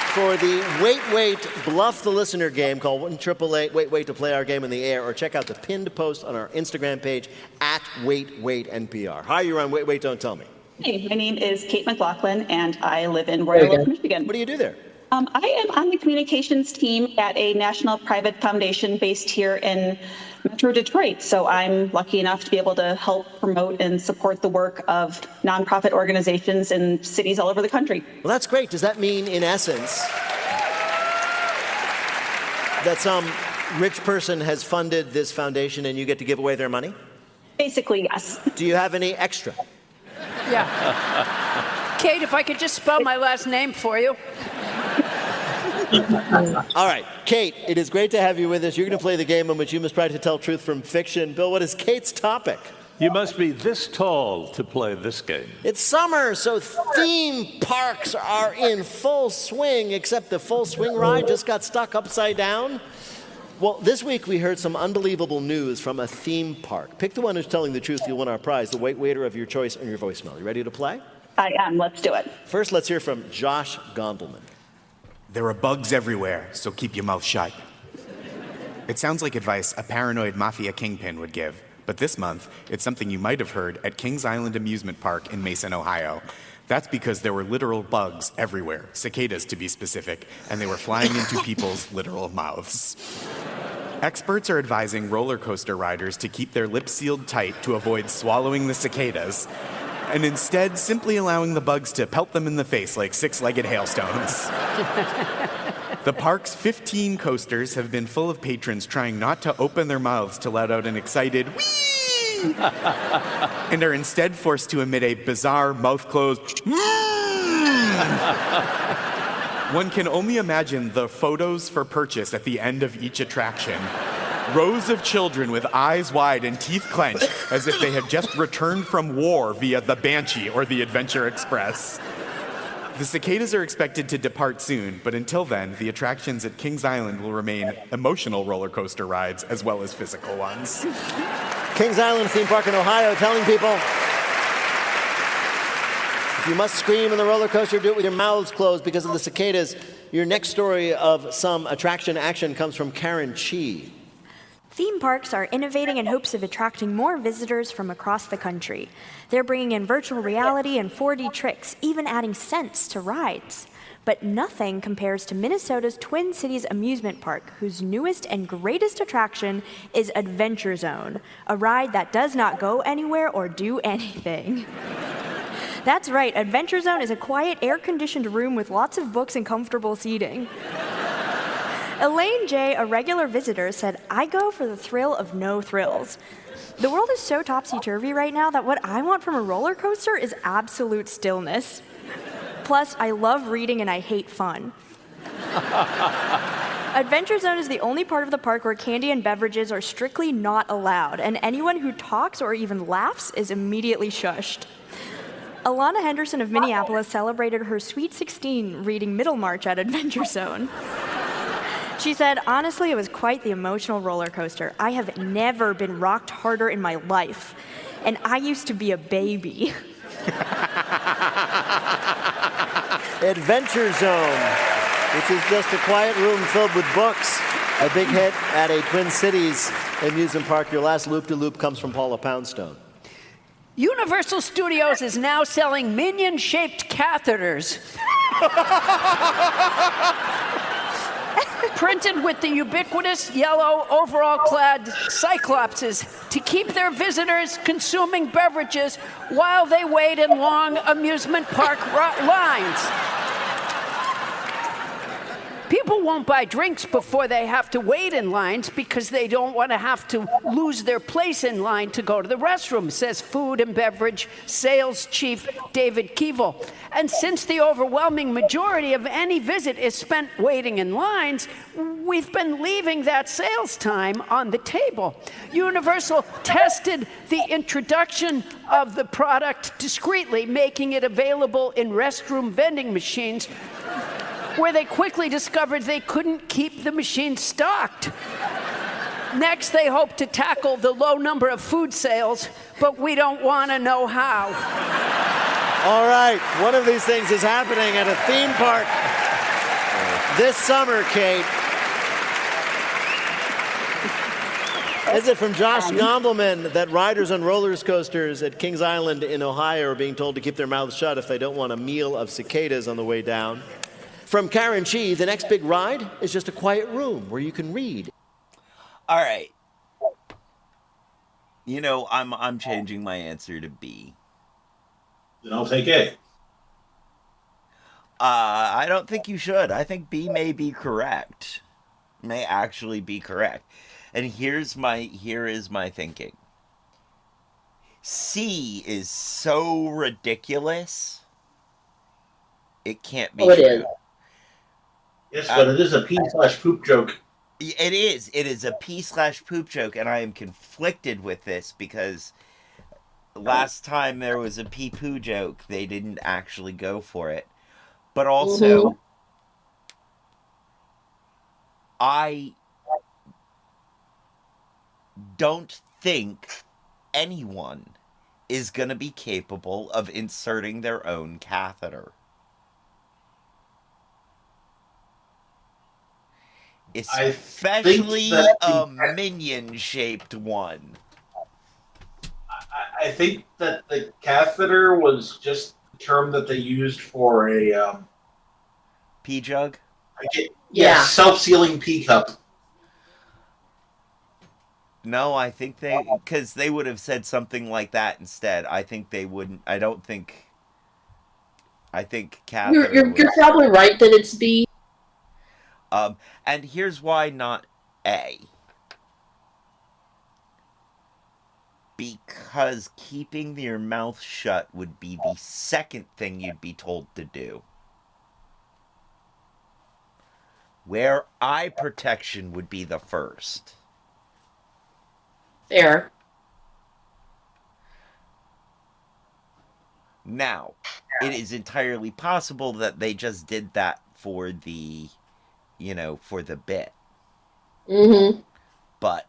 for the Wait, Wait, Bluff the Listener game called 1-888 Wait, Wait to play our game in the air, or check out the pinned post on our Instagram page at Wait, Wait, NPR. Hi, you're on Wait, Wait, Don't Tell Me. Hey, my name is Kate McLaughlin, and I live in Royal Oak, Michigan. What do you do there? I am on the communications team at a national private foundation based here in Metro Detroit. So I'm lucky enough to be able to help promote and support the work of nonprofit organizations in cities all over the country. Well, that's great. Does that mean, in essence, that some rich person has funded this foundation and you get to give away their money? Basically, yes. Do you have any extra? Yeah. Kate, if I could just spell my last name for you. All right, Kate, it is great to have you with us. You're going to play the game in which you must try to tell truth from fiction. Bill, what is Kate's topic? You must be this tall to play this game. It's summer, so theme parks are in full swing, except the full swing ride just got stuck upside down. Well, this week we heard some unbelievable news from a theme park. Pick the one who's telling the truth. You'll win our prize, the Wait Waiter of your choice on your voicemail. You ready to play? I am. Let's do it. First, let's hear from Josh Gondelman. There are bugs everywhere, so keep your mouth shut. It sounds like advice a paranoid mafia kingpin would give, but this month, it's something you might have heard at Kings Island Amusement Park in Mason, Ohio. That's because there were literal bugs everywhere, cicadas to be specific, and they were flying into people's literal mouths. Experts are advising roller coaster riders to keep their lips sealed tight to avoid swallowing the cicadas, and instead simply allowing the bugs to pelt them in the face like six-legged hailstones. The park's 15 coasters have been full of patrons trying not to open their mouths to let out an excited whee, and are instead forced to emit a bizarre mouth-closed One can only imagine the photos for purchase at the end of each attraction. Rows of children with eyes wide and teeth clenched as if they had just returned from war via the Banshee or the Adventure Express. The cicadas are expected to depart soon, but until then, the attractions at Kings Island will remain emotional roller coaster rides as well as physical ones. Kings Island theme park in Ohio telling people, if you must scream in the roller coaster, do it with your mouths closed because of the cicadas. Your next story of some attraction action comes from Karen Shee. Theme parks are innovating in hopes of attracting more visitors from across the country. They're bringing in virtual reality and 4D tricks, even adding scents to rides. But nothing compares to Minnesota's Twin Cities Amusement Park, whose newest and greatest attraction is Adventure Zone, a ride that does not go anywhere or do anything. That's right, Adventure Zone is a quiet, air-conditioned room with lots of books and comfortable seating. Elaine J., a regular visitor, said, "I go for the thrill of no thrills. The world is so topsy-turvy right now that what I want from a roller coaster is absolute stillness. Plus, I love reading and I hate fun." Adventure Zone is the only part of the park where candy and beverages are strictly not allowed, and anyone who talks or even laughs is immediately shushed. Alana Henderson of Minneapolis celebrated her Sweet 16 reading Middlemarch at Adventure Zone. She said, "Honestly, it was quite the emotional roller coaster. I have never been rocked harder in my life, and I used to be a baby." Adventure Zone, which is just a quiet room filled with books. A big hit at a Twin Cities amusement park. Your last loop-de-loop comes from Paula Poundstone. Universal Studios is now selling minion-shaped catheters. Printed with the ubiquitous yellow overall-clad cyclopses to keep their visitors consuming beverages while they wait in long amusement park lines. People won't buy drinks before they have to wait in lines because they don't want to have to lose their place in line to go to the restroom, says food and beverage sales chief David Keeble. And since the overwhelming majority of any visit is spent waiting in lines, we've been leaving that sales time on the table. Universal tested the introduction of the product discreetly, making it available in restroom vending machines, where they quickly discovered they couldn't keep the machine stocked. Next, they hope to tackle the low number of food sales, but we don't want to know how. All right, one of these things is happening at a theme park this summer, Kate. Is it from Josh Gombleman that riders on roller coasters at Kings Island in Ohio are being told to keep their mouths shut if they don't want a meal of cicadas on the way down? From Karen Chi, the next big ride is just a quiet room where you can read. All right. You know, I'm changing my answer to B. Then I'll take A. I don't think you should. I think B may be correct. May actually be correct. And here is my thinking. C is so ridiculous. It can't be true. It is. Yes, but it is a pee/poop joke. It is. It is a pee/poop joke, and I am conflicted with this because last time there was a pee-poo joke, they didn't actually go for it. But also, I don't think anyone is going to be capable of inserting their own catheter. Especially a minion-shaped one. I think that the catheter was just the term that they used for a pee jug. Self-sealing pee cup. No, I think because they would have said something like that instead. I think they wouldn't. I think catheter. You're probably right that it's B. And here's why not A. Because keeping your mouth shut would be the second thing you'd be told to do. Where eye protection would be the first. Fair. Now, it is entirely possible that they just did that for the, for the bit. Mm-hmm. But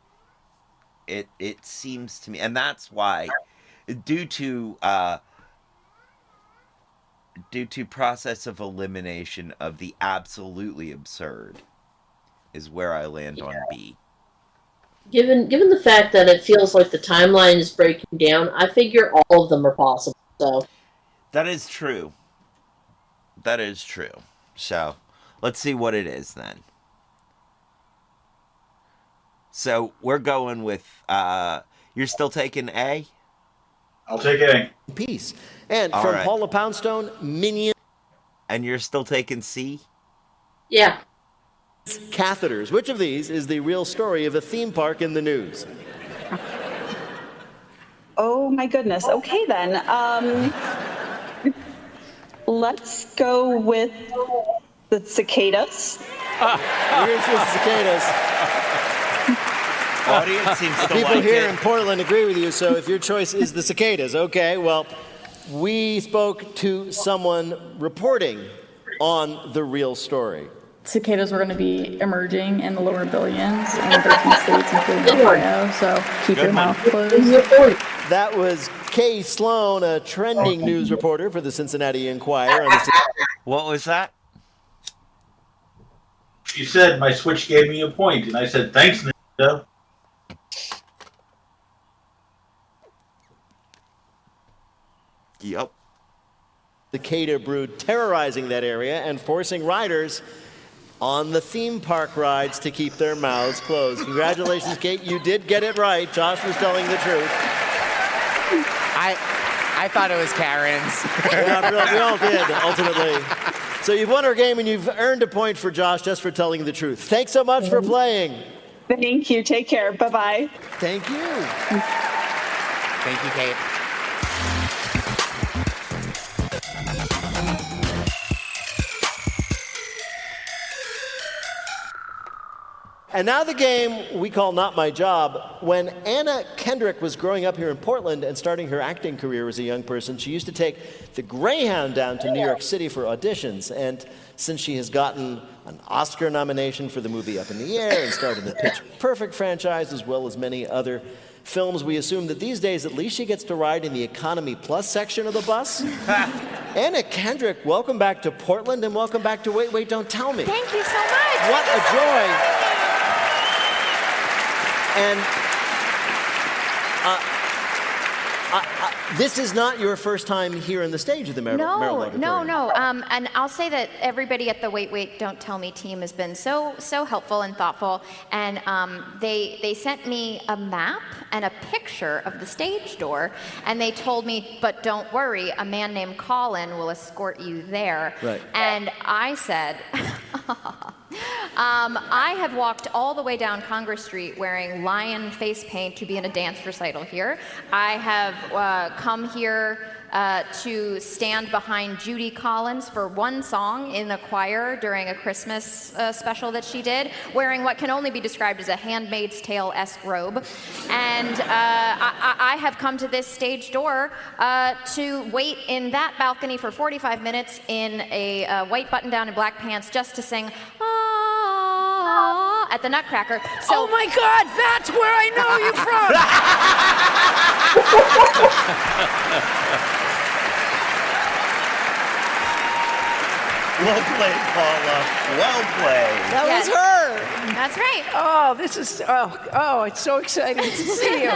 it seems to me, and that's why, due to process of elimination of the absolutely absurd, is where I land on B. Given the fact that it feels like the timeline is breaking down, I figure all of them are possible. So that is true. That is true. So let's see what it is then. So we're going with, you're still taking A? I'll take A. Peace. And all from right. Paula Poundstone, Minion. And you're still taking C? Yeah. catheters. Which of these is the real story of a theme park in the news? Oh my goodness. Okay then. Let's go with the cicadas. Here's the cicadas. Audience seems to People like here it. in Portland agree with you, so if your choice is the cicadas, okay, well, we spoke to someone reporting on the real story. Cicadas were going to be emerging in the lower billions in 13 states, including Ohio, so keep your mouth closed. That was Kay Sloan, a trending news reporter for the Cincinnati Enquirer. What was that? She said my switch gave me a point, and I said, thanks, Nintendo. Yep. Cicada brood terrorizing that area and forcing riders on the theme park rides to keep their mouths closed. Congratulations, Kate. You did get it right. Josh was telling the truth. I thought it was Karen's. Yeah, we all did, ultimately. So you've won our game, and you've earned a point for Josh just for telling the truth. Thanks so much for playing. Thank you. Take care. Bye-bye. Thank you. Thank you, Kate. And now the game we call Not My Job. When Anna Kendrick was growing up here in Portland and starting her acting career as a young person, she used to take the Greyhound down to New York City for auditions. And since she has gotten an Oscar nomination for the movie Up in the Air and starred in the Pitch Perfect franchise, as well as many other films, we assume that these days at least she gets to ride in the Economy Plus section of the bus. Anna Kendrick, welcome back to Portland and welcome back to Wait, Wait, Don't Tell Me. Thank you so much. What a joy. And this is not your first time here on the stage of the Merrill Auditorium. No. And I'll say that everybody at the Wait, Wait, Don't Tell Me team has been so helpful and thoughtful. And they sent me a map and a picture of the stage door. And they told me, but don't worry, a man named Colin will escort you there. Right. And I said... I have walked all the way down Congress Street wearing lion face paint to be in a dance recital here. I have come here to stand behind Judy Collins for one song in the choir during a Christmas special that she did, wearing what can only be described as a Handmaid's Tale-esque robe. And I have come to this stage door to wait in that balcony for 45 minutes in a white button-down and black pants just to sing at the Nutcracker. So, oh my God, that's where I know you from! Well played, Paula. Well played. That Yes. was her. That's right. Oh, this is, it's so exciting to see you.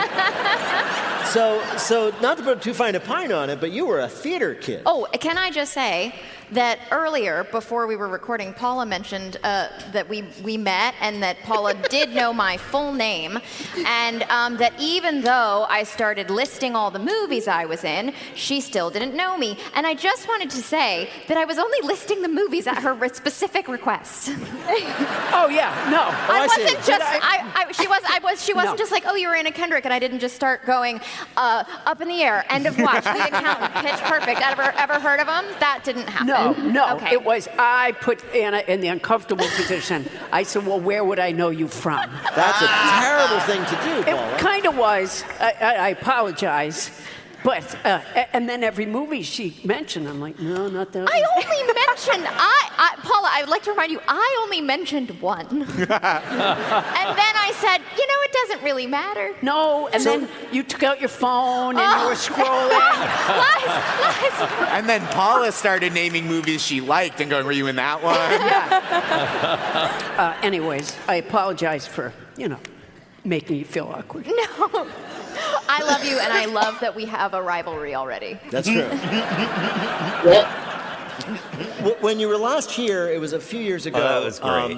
So not to put too fine a pine on it, but you were a theater kid. Oh, can I just say that earlier, before we were recording, Paula mentioned that we met and that Paula did know my full name, and that even though I started listing all the movies I was in, she still didn't know me. And I just wanted to say that I was only listing the movies at her specific request. Oh yeah, no. I wasn't just. She wasn't just like, oh, you were Anna Kendrick, and I didn't just start going Up in the Air, End of Watch, The Accountant, Pitch Perfect. Ever heard of them? That didn't happen. No. Okay. It was, I put Anna in the uncomfortable position. I said, well, where would I know you from? That's a terrible thing to do, Paula. It kind of was. I apologize. But, and then every movie she mentioned, I'm like, no, not that one. I only mentioned, Paula, I would like to remind you, I only mentioned one. And then I said, it doesn't really matter. No, and then you took out your phone and you were scrolling. Lies. And then Paula started naming movies she liked and going, were you in that one? Yeah. Anyways, I apologize for, making you feel awkward. No. I love you, and I love that we have a rivalry already. That's true. When you were last here, it was a few years ago. Oh, that was great.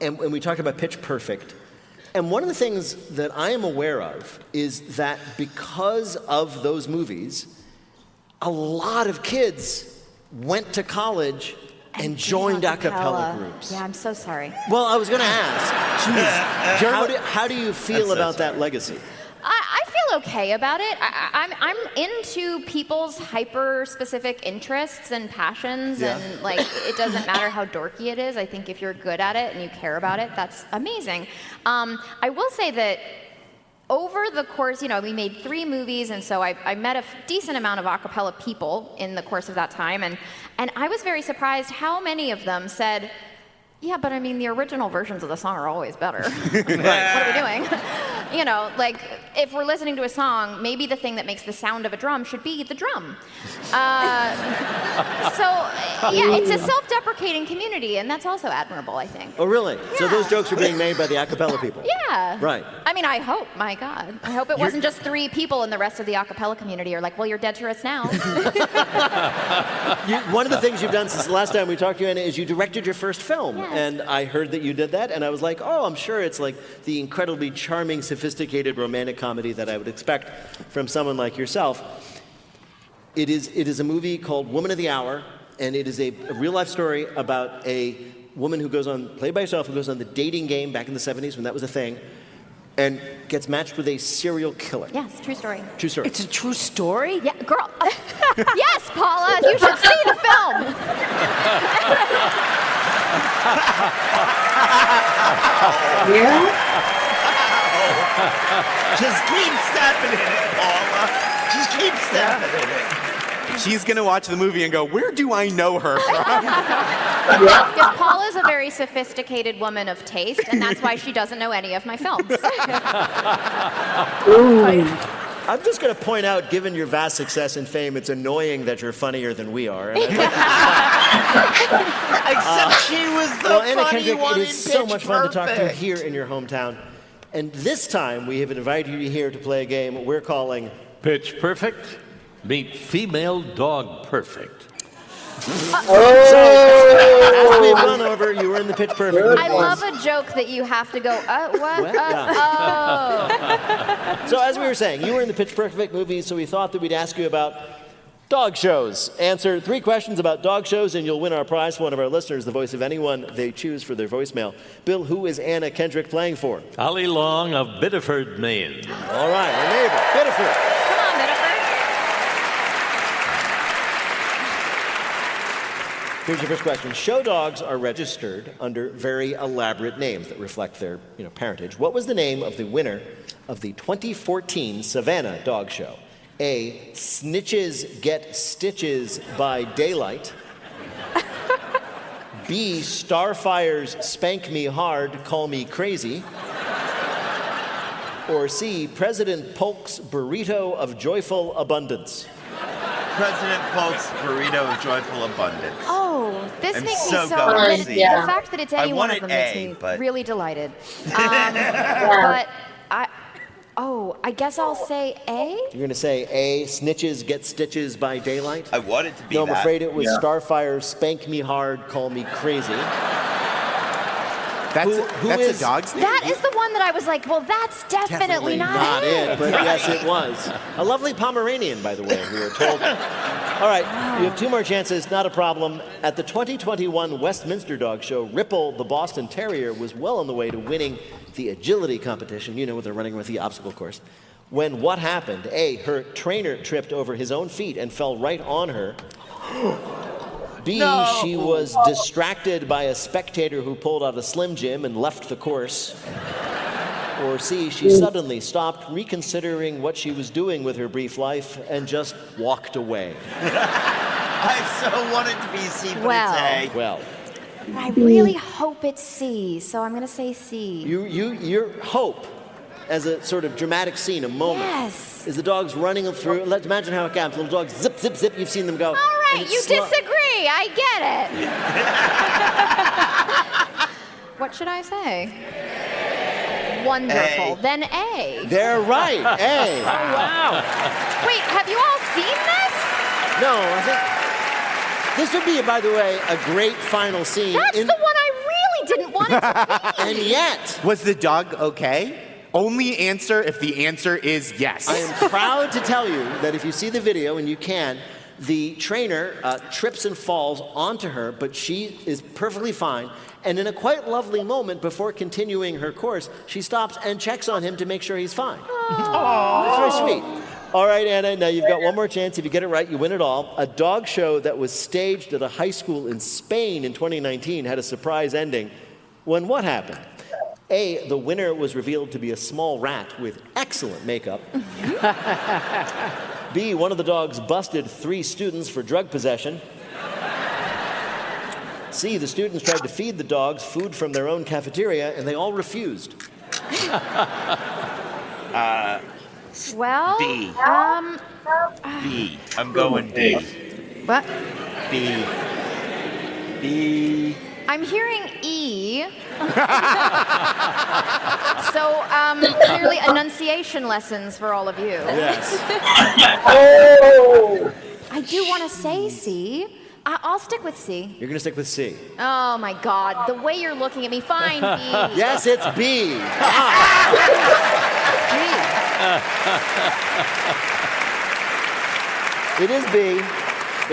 And we talked about Pitch Perfect. And one of the things that I am aware of is that because of those movies, a lot of kids went to college and joined a cappella groups. Yeah, I'm so sorry. Well, I was going to ask, how do you feel about that legacy? I feel okay about it. I'm into people's hyper-specific interests and passions, and like it doesn't matter how dorky it is. I think if you're good at it and you care about it, that's amazing. I will say that over the course, we made 3 movies, and so I met a decent amount of a cappella people in the course of that time, and I was very surprised how many of them said, yeah, but I mean, the original versions of the song are always better. Like, what are we doing? Like, if we're listening to a song, maybe the thing that makes the sound of a drum should be the drum. It's a self-deprecating community, and that's also admirable, I think. Oh, really? Yeah. So those jokes are being made by the a cappella people? Yeah. Right. I mean, I hope, my God. I hope it wasn't just 3 people and the rest of the a cappella community are like, well, you're dead to us now. One of the things you've done since the last time we talked to you, Anna, is you directed your first film. Yes. And I heard that you did that, and I was like, oh, I'm sure it's like the incredibly charming, sophisticated romantic comedy that I would expect from someone like yourself. It is a movie called Woman of the Hour, and it is a real-life story about a woman who played by herself, who goes on the dating game back in the 70s when that was a thing, and gets matched with a serial killer. Yes, true story. True story. It's a true story? Yeah, girl. Yes, Paula, you should see the film. Just keep stepping in it, Paula. Just keep stepping in it. She's going to watch the movie and go, where do I know her from? Because Paula's a very sophisticated woman of taste, and that's why she doesn't know any of my films. I'm just going to point out, given your vast success and fame, it's annoying that you're funnier than we are. Except she was the Anna funny Kendrick, one it in is so Pitch much fun to talk to you Perfect. here in your hometown. And this time, we have invited you here to play a game we're calling Pitch Perfect. Meet female dog perfect. So, as we've gone over, you were in the Pitch Perfect movies. I love a joke that you have to go, what? Oh. So as we were saying, you were in the Pitch Perfect movies, so we thought that we'd ask you about dog shows. Answer 3 questions about dog shows, and you'll win our prize for one of our listeners, the voice of anyone they choose for their voicemail. Bill, who is Anna Kendrick playing for? Ollie Long of Biddeford, Maine. All right, our neighbor, Biddeford. Come on, Biddeford. Here's your first question. Show dogs are registered under very elaborate names that reflect their parentage. What was the name of the winner of the 2014 Savannah Dog Show? A, Snitches Get Stitches by Daylight. B, Starfire's Spank Me Hard, Call Me Crazy. Or C, President Polk's Burrito of Joyful Abundance. President Polk's Burrito of Joyful Abundance. Oh, this I'm makes so me so going the, to see the it. fact that it's I any one of wanted them A, makes me but- really delighted. But I guess I'll say A. You're going to say A, Snitches Get Stitches by Daylight? I want it to be No, I'm that. afraid it was Starfire's Spank Me Hard, Call Me Crazy. That's is- a dog's name? That is the one that I was like, well, that's definitely not it, but yes, it was. A lovely Pomeranian, by the way, we were told. All right, you have 2 more chances, not a problem. At the 2021 Westminster Dog Show, Ripple, the Boston Terrier, was well on the way to winning the agility competition. You know, where they're running with the obstacle course. When what happened? A, her trainer tripped over his own feet and fell right on her. B, she was distracted by a spectator who pulled out a Slim Jim and left the course. Or C, she suddenly stopped, reconsidering what she was doing with her brief life, and just walked away. I so want it to be C, but Well. it's A. Well, I really hope it's C, so I'm going to say C. your hope, as a sort of dramatic scene, a moment, Yes. is the dog's running through. Let's imagine how it comes. Little dogs, zip, zip, zip. You've seen them go. All right, you disagree. I get it. What should I say? Wonderful. A. Then A. They're right. A. Oh, wow. Wait, have you all seen this? No, I think this would be, by the way, a great final scene. That's the one I really didn't want it to be. And yet, Was the dog okay? Only answer if the answer is yes. I am proud to tell you that if you see the video, and you can, The trainer trips and falls onto her, but she is perfectly fine. And in a quite lovely moment before continuing her course, she stops and checks on him to make sure he's fine. That's very sweet. All right, Anna, now you've got one more chance. If you get it right, you win it all. A dog show that was staged at a high school in Spain in 2019 had a surprise ending. When what happened? A, the winner was revealed to be a small rat with excellent makeup. B, one of the dogs busted 3 students for drug possession. C, the students tried to feed the dogs food from their own cafeteria, and they all refused. Well, B. B. I'm going B. What? B. B. I'm hearing E. So, clearly enunciation lessons for all of you. Yes. Oh! I do want to say C. I'll stick with C. You're going to stick with C. Oh my God, the way you're looking at me. Fine, B. Yes, it's B. It is B.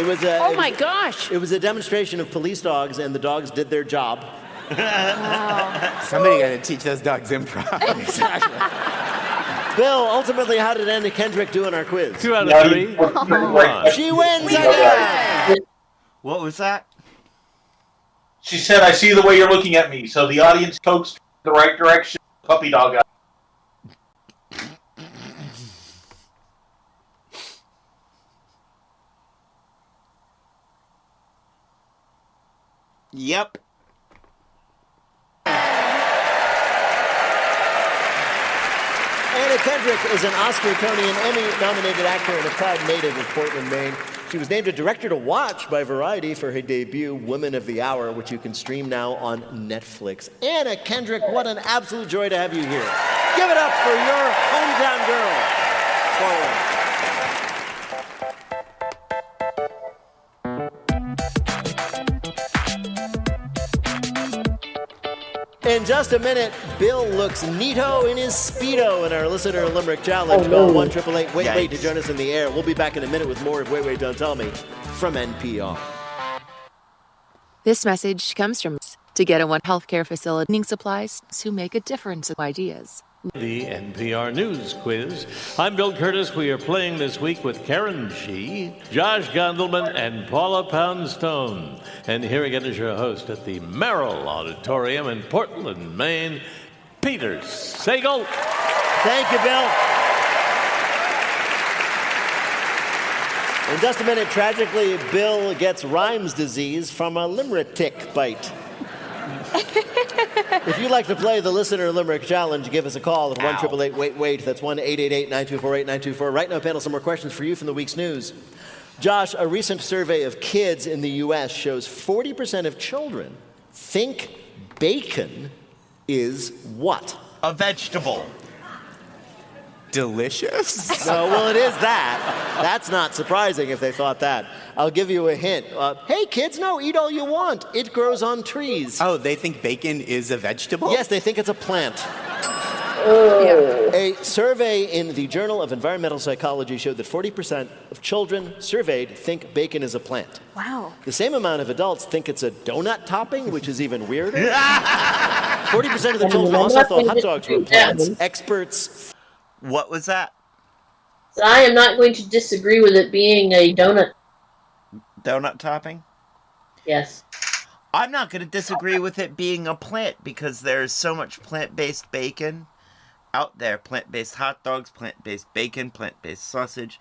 It was a. Oh my gosh! It was a demonstration of police dogs, and the dogs did their job. Wow. Somebody got to teach those dogs improv. Exactly. Bill, ultimately, how did Anna Kendrick do in our quiz? 2 out of 3. She wins again. What was that? She said, "I see the way you're looking at me." So the audience coaxed the right direction. Puppy dog got. Yep. Anna Kendrick is an Oscar, Tony, and Emmy-nominated actor and a proud native of Portland, Maine. She was named a director to watch by Variety for her debut, Women of the Hour, which you can stream now on Netflix. Anna Kendrick, what an absolute joy to have you here. Give it up for your hometown girl, Portland. In just a minute, Bill looks neato in his Speedo in our Listener Limerick Challenge. Call 1-888-WAIT-WAIT to join us in the air. We'll be back in a minute with more of Wait, Wait, Don't Tell Me from NPR. This message comes from to get a one healthcare facility cleaning supplies who make a difference of ideas. The NPR News Quiz. I'm Bill Curtis. We are playing this week with Karen G., Josh Gondelman, and Paula Poundstone. And here again is your host at the Merrill Auditorium in Portland, Maine, Peter Sagal. Thank you, Bill. In just a minute, tragically, Bill gets Lyme's disease from a limerick tick bite. If you'd like to play the Listener Limerick Challenge, give us a call at 1-888-WAIT-WAIT. That's 1-888-924-8924. Right now, panel, some more questions for you from the week's news. Josh, a recent survey of kids in the U.S. shows 40% of children think bacon is what? A vegetable. Delicious? No, well, it is that. That's not surprising if they thought that. I'll give you a hint. Hey, kids, no, eat all you want. It grows on trees. Oh, they think bacon is a vegetable? Yes, they think it's a plant. Oh. A survey in the Journal of Environmental Psychology showed that 40% of children surveyed think bacon is a plant. Wow. The same amount of adults think it's a donut topping, which is even weirder. 40% of the children also thought hot dogs were plants. Experts. What was that? So I am not going to disagree with it being a donut. Donut topping? Yes. I'm not going to disagree with it being a plant because there's so much plant-based bacon out there. Plant-based hot dogs, plant-based bacon, plant-based sausage.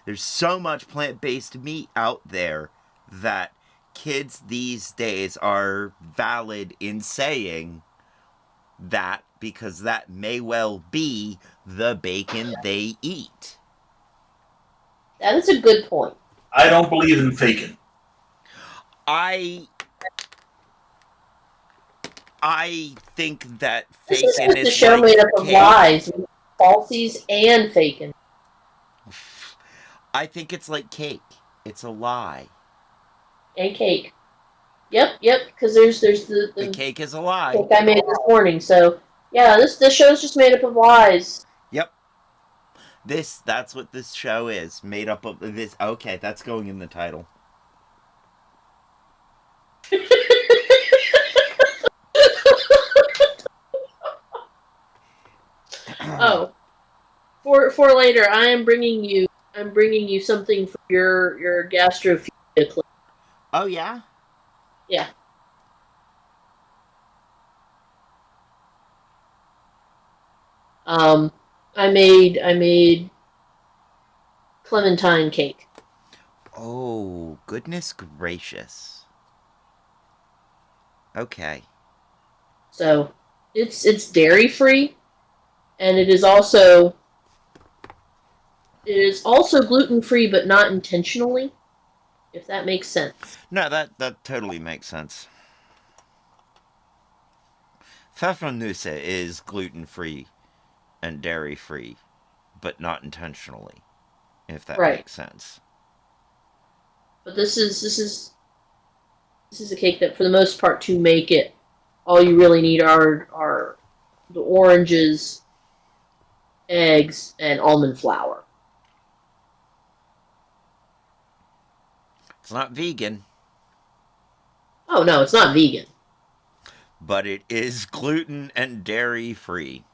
There's so much plant-based meat out there that kids these days are valid in saying that because that may well be the bacon they eat. That is a good point. I don't believe in faking. I think that This is faking just a is show like made up of cake. lies, falsies, and faking. I think it's like cake. It's a lie. And cake. Yep, because there's The cake is a lie. cake I made this morning. So yeah, this show's just made up of lies. Yep. That's what this show is, made up of this. Okay, that's going in the title. Oh, for later, I'm bringing you something for your gastrophilia clip. Oh yeah? Yeah. I made clementine cake. Oh, goodness gracious. Okay. So, it's dairy free, and it is also gluten free, but not intentionally. If that makes sense. No, that totally makes sense. Pfeffernusse is gluten free and dairy free, but not intentionally. If that makes sense. But this is a cake that, for the most part, to make it, all you really need are the oranges, eggs, and almond flour. It's not vegan. Oh no, it's not vegan. But it is gluten and dairy free.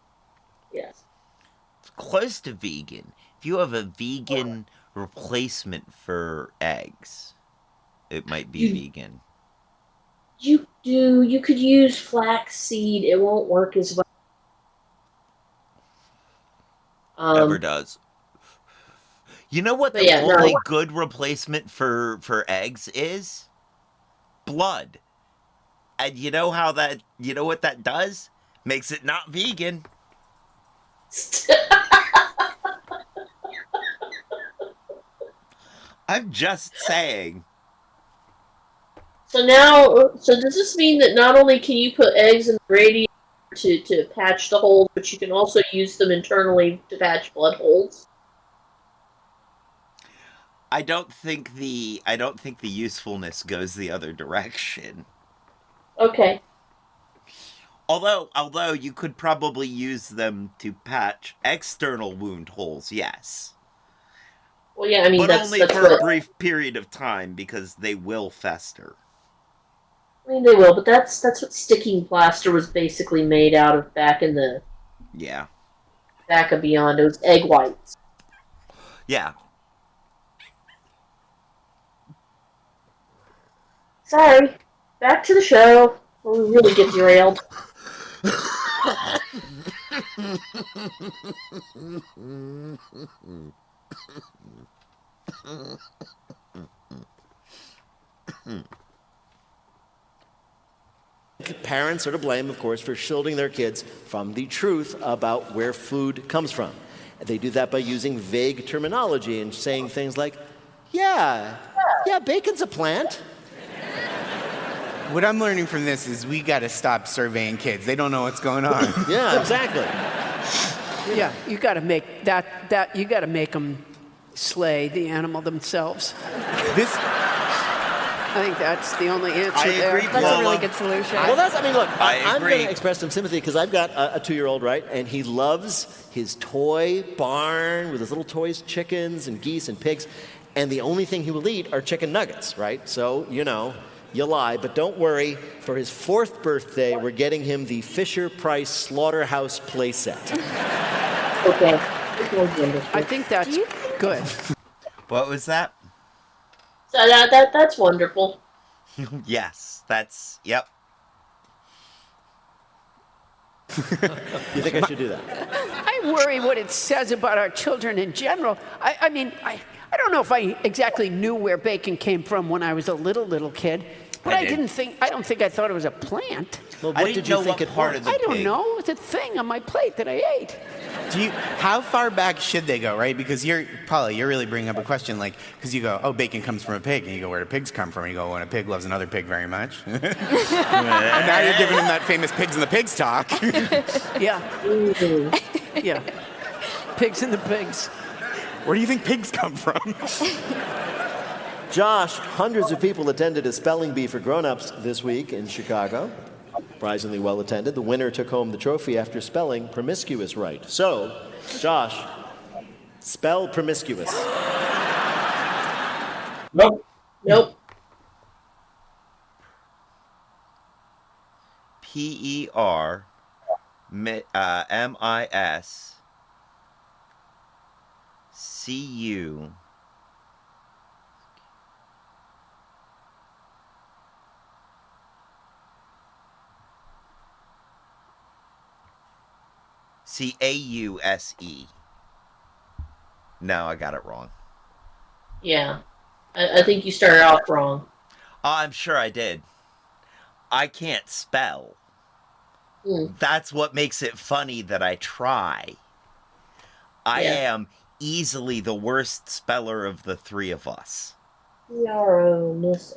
Yes. It's close to vegan. If you have a vegan replacement for eggs, it might be vegan. You could use flaxseed. It won't work as well. Never does. You know what the only good replacement for eggs is? Blood. And you know what that does? Makes it not vegan. I'm just saying. So does this mean that not only can you put eggs in the radiator to patch the holes, but you can also use them internally to patch blood holes? I don't think the usefulness goes the other direction. Okay. Although you could probably use them to patch external wound holes, yes. Well, yeah, I mean, but that's only for a brief period of time because they will fester. I mean, they will, but that's what sticking plaster was basically made out of back of Beyond. It was egg whites. Yeah. Sorry. Back to the show. We really get derailed. Parents are to blame, of course, for shielding their kids from the truth about where food comes from. They do that by using vague terminology and saying things like, yeah, bacon's a plant. What I'm learning from this is we got to stop surveying kids. They don't know what's going on. Yeah, exactly. Yeah, you got to make you got to make them slay the animal themselves. I think that's the only answer there. That's a really good solution. Well, I'm going to express some sympathy because I've got a 2-year-old, right? And he loves his toy barn with his little toys, chickens and geese and pigs. And the only thing he will eat are chicken nuggets, right? So, you lie. But don't worry. For his 4th birthday, we're getting him the Fisher-Price Slaughterhouse playset. Okay. I think that's good. What was that? So that's wonderful. Yes, yep. You think I should do that? I worry what it says about our children in general. I mean, I don't know if I exactly knew where bacon came from when I was a little kid, but I don't think I thought it was a plant. Well, what did you think it was? I don't know. It's a thing on my plate that I ate. How far back should they go, right? Because Paula, you're really bringing up a question, because you go, oh, bacon comes from a pig, and you go, where do pigs come from? And you go, when a pig loves another pig very much. And now you're giving him that famous pigs and the pigs talk. Yeah. Yeah. Pigs and the pigs. Where do you think pigs come from? Josh, hundreds of people attended a spelling bee for grown-ups this week in Chicago. Surprisingly well attended. The winner took home the trophy after spelling promiscuous right. So, Josh, Spell promiscuous. Nope. Nope. PER MISCU CAUSE. No, I got it wrong. Yeah. I think you started off wrong. I'm sure I did. I can't spell. That's what makes it funny that I try. I am easily the worst speller of the three of us. PROMIS.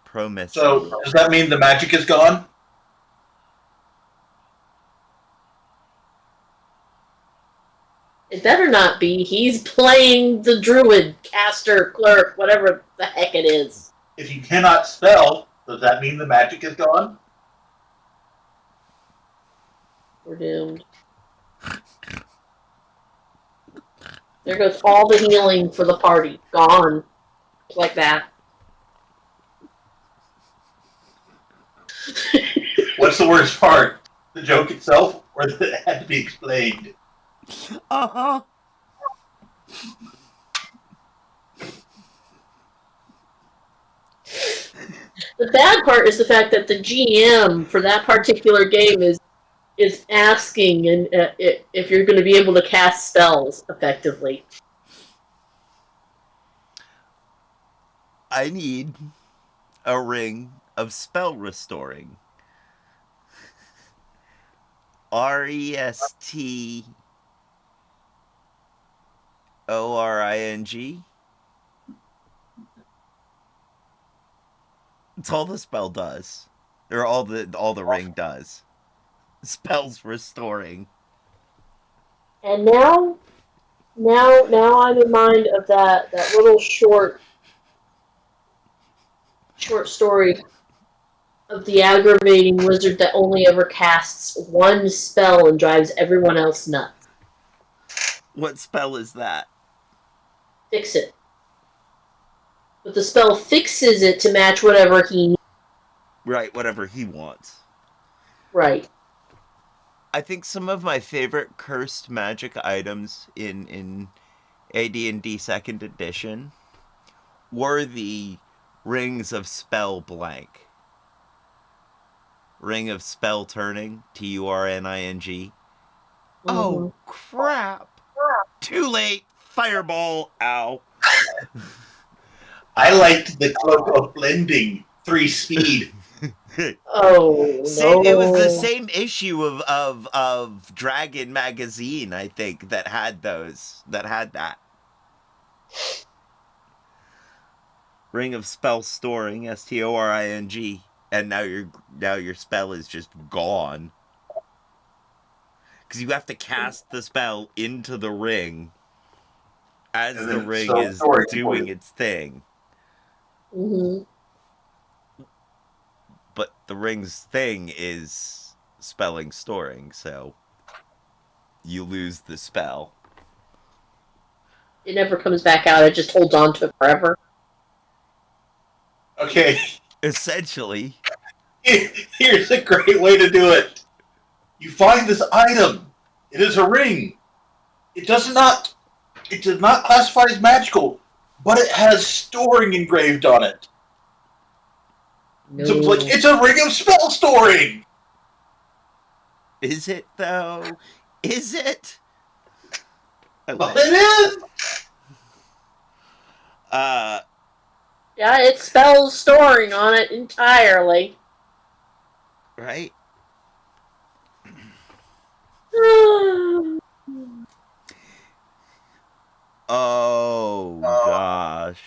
Promiscuous. So, does that mean the magic is gone? It better not be. He's playing the druid, caster, clerk, whatever the heck it is. If you cannot spell, does that mean the magic is gone? We're doomed. There goes all the healing for the party. Gone. Like that. What's the worst part? The joke itself, or that it had to be explained? Uh-huh. The bad part is the fact that the GM for that particular game is asking and if you're going to be able to cast spells effectively. I need a ring of spell restoring. RESTORING. It's all the spell does. Or all the ring does. Spells restoring. And now I'm in mind of that little short story of the aggravating wizard that only ever casts one spell and drives everyone else nuts. What spell is that? Fix it. But the spell fixes it to match whatever he needs. Right, whatever he wants. Right. I think some of my favorite cursed magic items in AD&D 2nd edition were the Rings of Spell Blank. Ring of Spell Turning, TURNING. Mm-hmm. Oh, crap. Too late. Fireball. Ow. I liked the cloak of blending, 3 speed. Oh, no. It was the same issue of Dragon magazine, I think, that had that. Ring of Spell Storing, STORING, and now your spell is just gone. Because you have to cast the spell into the ring as the ring is doing its thing. Mm-hmm. But the ring's thing is spelling storing, so you lose the spell. It never comes back out. It just holds on to it forever. Okay. Essentially. Here's a great way to do it. You find this item. It is a ring. It does not classify as magical, but it has storing engraved on it. No. So it's a ring of spell storing. Is it though? Is it? Okay. Well, it is. Yeah, it spells storing on it entirely. Right? Oh gosh.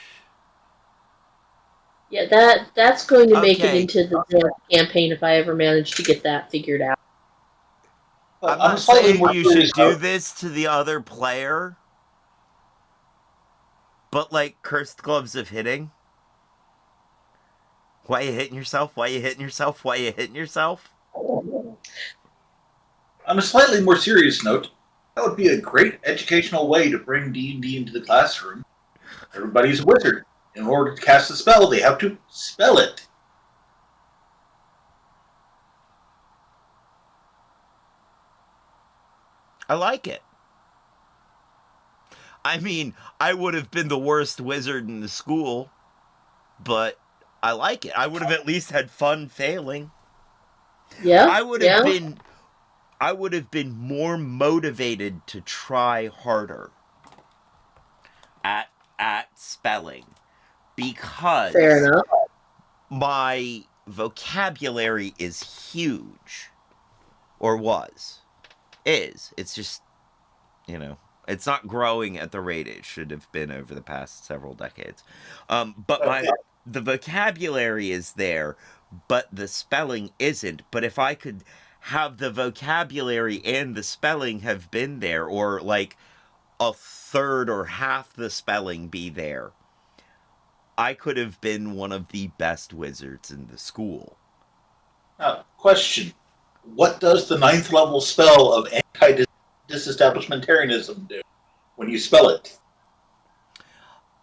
Yeah, that's going to make it into the campaign if I ever manage to get that figured out. I'm not saying you should do this to the other player, but like Cursed Gloves of Hitting. Why you hitting yourself? Why you hitting yourself? Why you hitting yourself? On a slightly more serious note, That would be a great educational way to bring D&D into the classroom. Everybody's a wizard. In order to cast a spell, they have to spell it. I like it. I mean, I would have been the worst wizard in the school, but I like it. I would have at least had fun failing. Yeah. I would have been more motivated to try harder at spelling because fair enough. My vocabulary is huge, or is. It's just, it's not growing at the rate it should have been over the past several decades. But the vocabulary is there, but the spelling isn't. But if I could have the vocabulary and the spelling have been there, or like a third or half the spelling be there, I could have been one of the best wizards in the school. Question. What does the 9th level spell of anti-disestablishmentarianism do when you spell it?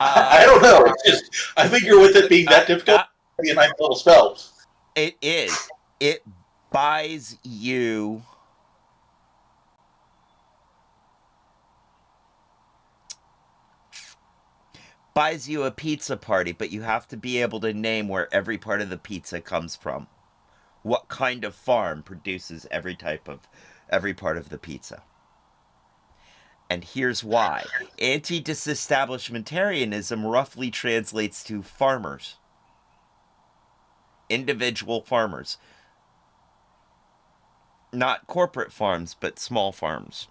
I don't know. It's just, I figure with it being that difficult, it'd be a 9th level spell. It is. It buys you... buys you a pizza party, but you have to be able to name where every part of the pizza comes from. What kind of farm produces every part of the pizza. And here's why. Anti-disestablishmentarianism roughly translates to farmers. Individual farmers. Not corporate farms, but small farms.